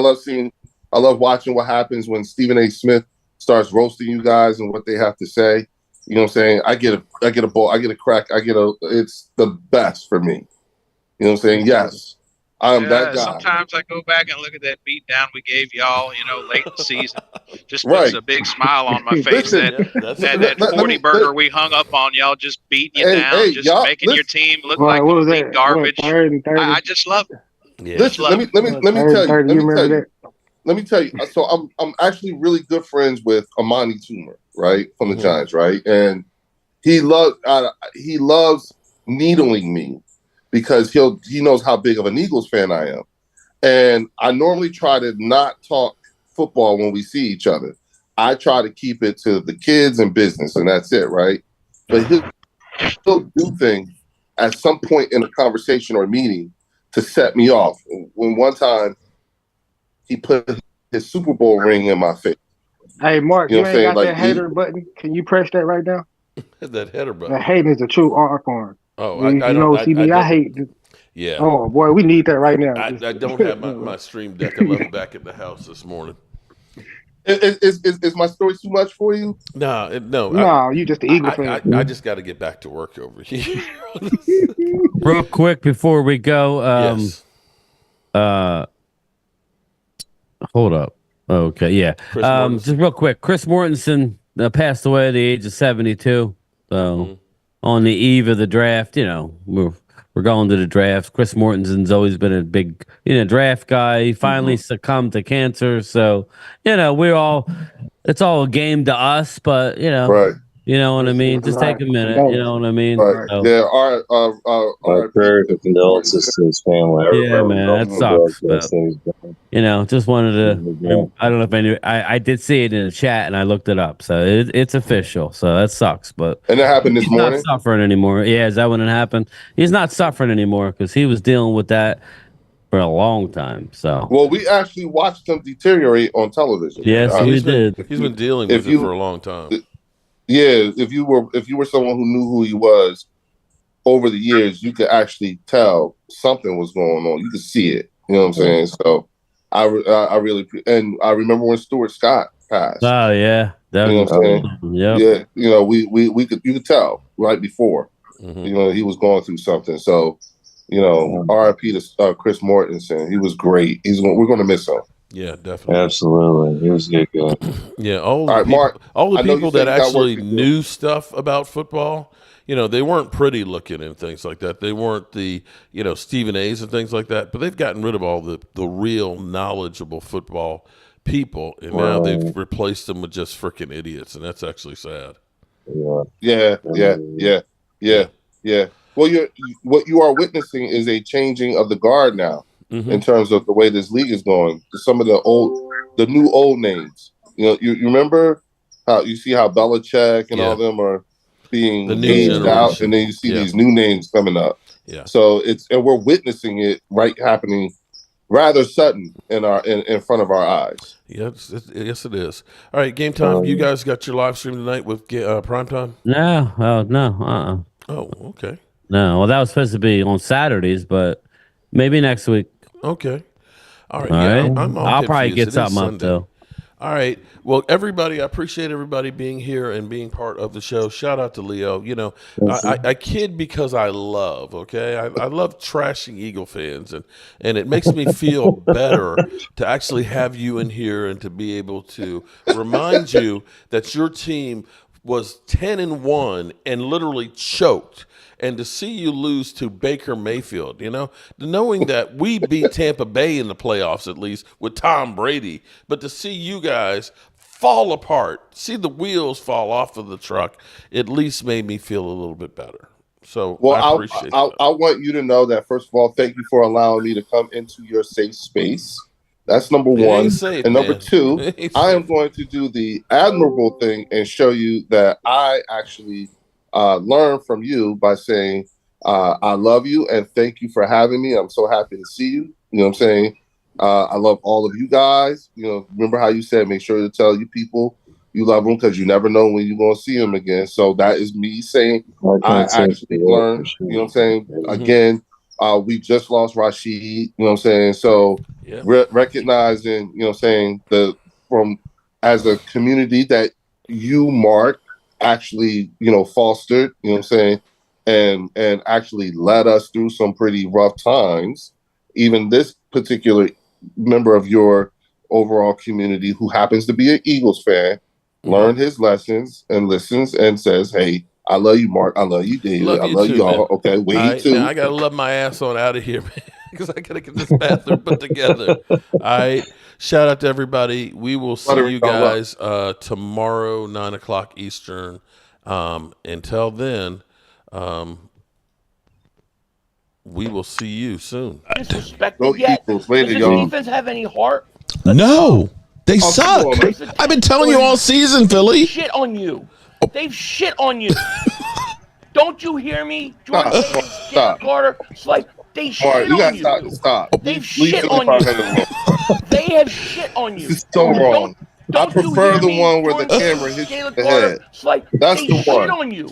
love watching what happens when Stephen A. Smith starts roasting you guys and what they have to say. You know what I'm saying? I get a ball, I get a crack, it's the best for me. You know what I'm saying? Yes. I'm that guy. Sometimes I go back and look at that beat down we gave y'all, you know, late in the season. Just puts a big smile on my face. That 40 burger we hung up on y'all, just beating you down, just making your team look like complete garbage. I just love it. Yeah. Listen, let me tell you. So I'm actually really good friends with Amani Toomer, right, from the Giants, right, and he loves needling me because he knows how big of an Eagles fan I am, and I normally try to not talk football when we see each other. I try to keep it to the kids and business, and that's it, right? But he'll do things at some point in a conversation or a meeting to set me off. When one time he put his Super Bowl ring in my face. Hey, Mark, you ain't got that hater button. Can you press that right now? That header button. The hate is a true art form. Oh, I hate. Yeah. Oh boy, we need that right now. I don't have my stream deck. I left back at the house this morning. Is my story too much for you? No. You just the Eagle fan. I just got to get back to work over here. Real quick before we go, hold up. Okay, yeah. Just real quick, Chris Mortensen passed away at the age of 72. So on the eve of the draft, you know, we're going to the draft. Chris Mortensen's always been a big, draft guy. He finally succumbed to cancer. So, it's all a game to us, but, Right. You know what I mean? Just take a minute. You know what I mean? Right. So, yeah. Our prayers and condolences to his family. Yeah, man, that sucks. But, just wanted to. I don't know if I knew. I did see it in the chat and I looked it up, so it's official. So that sucks. But and it happened this morning. He's not suffering anymore. Yeah, is that when it happened? He's not suffering anymore because he was dealing with that for a long time. So we actually watched him deteriorate on television. Yes, we did. He's been dealing with it for a long time. Yeah, if you were someone who knew who he was over the years, you could actually tell something was going on. You could see it. You know what I'm saying? So I really, and I remember when Stuart Scott passed. Oh yeah, definitely. You know what I'm saying? Yeah, you could tell right before. He was going through something. So R.I.P. to Chris Mortensen. He was great. We're going to miss him. Yeah, definitely. Absolutely. He was a good guy. Yeah, all the people that actually knew stuff about football, they weren't pretty looking and things like that. They weren't the, Stephen A's and things like that, but they've gotten rid of all the real knowledgeable football people, and now they've replaced them with just freaking idiots, and that's actually sad. Yeah. Well, what you are witnessing is a changing of the guard now in terms of the way this league is going. Some of the new old names. You remember how Belichick and all them are being aged out, and then you see these new names coming up. Yeah. So and we're witnessing it happening rather sudden in front of our eyes. Yes, it is. All right, game time. You guys got your live stream tonight with Primetime? No. Oh, okay. No, well, that was supposed to be on Saturdays, but maybe next week. Okay. All right. I'll probably get something up, though. All right. Well, everybody, I appreciate everybody being here and being part of the show. Shout out to Leo. I kid because I love, okay? I love trashing Eagle fans, and it makes me feel better to actually have you in here and to be able to remind you that your team was 10-1 and literally choked. And to see you lose to Baker Mayfield, knowing that we beat Tampa Bay in the playoffs, at least with Tom Brady, but to see you guys fall apart, see the wheels fall off of the truck, at least made me feel a little bit better. So I appreciate that. I want you to know that, first of all, thank you for allowing me to come into your safe space. That's number one. Safe, and number two, I am going to do the admirable thing and show you that I actually learn from you by saying, I love you and thank you for having me. I'm so happy to see you. You know what I'm saying? I love all of you guys. Remember how you said, make sure to tell you people you love them because you never know when you're going to see them again. So that is me saying I actually learned. You know what I'm saying? Again, we just lost Rashid. You know what I'm saying? So recognizing, you know what I'm saying, as a community that you, Mark, actually, fostered, you know what I'm saying, and actually led us through some pretty rough times. Even this particular member of your overall community who happens to be an Eagles fan learned his lessons and listens and says, hey, I love you, Mark. I love you, David. I love you all. Man. Okay, we too. Man, I got to love my ass on out of here, man, because I got to get this bathroom put together. All right. Shout out to everybody. We will see you guys tomorrow, 9:00 Eastern. Until then, we will see you soon. Disrespected yet? Does this defense have any heart? No, they suck. I've been telling you all season, Philly. Shit on you. They've shit on you. Don't you hear me? Jordan Davis, Jalen Carter. It's like they shit on you. Stop. They've shit on you. They have shit on you. This is so wrong. I prefer the one where the camera hits the head. It's like that's they the shit one. on you.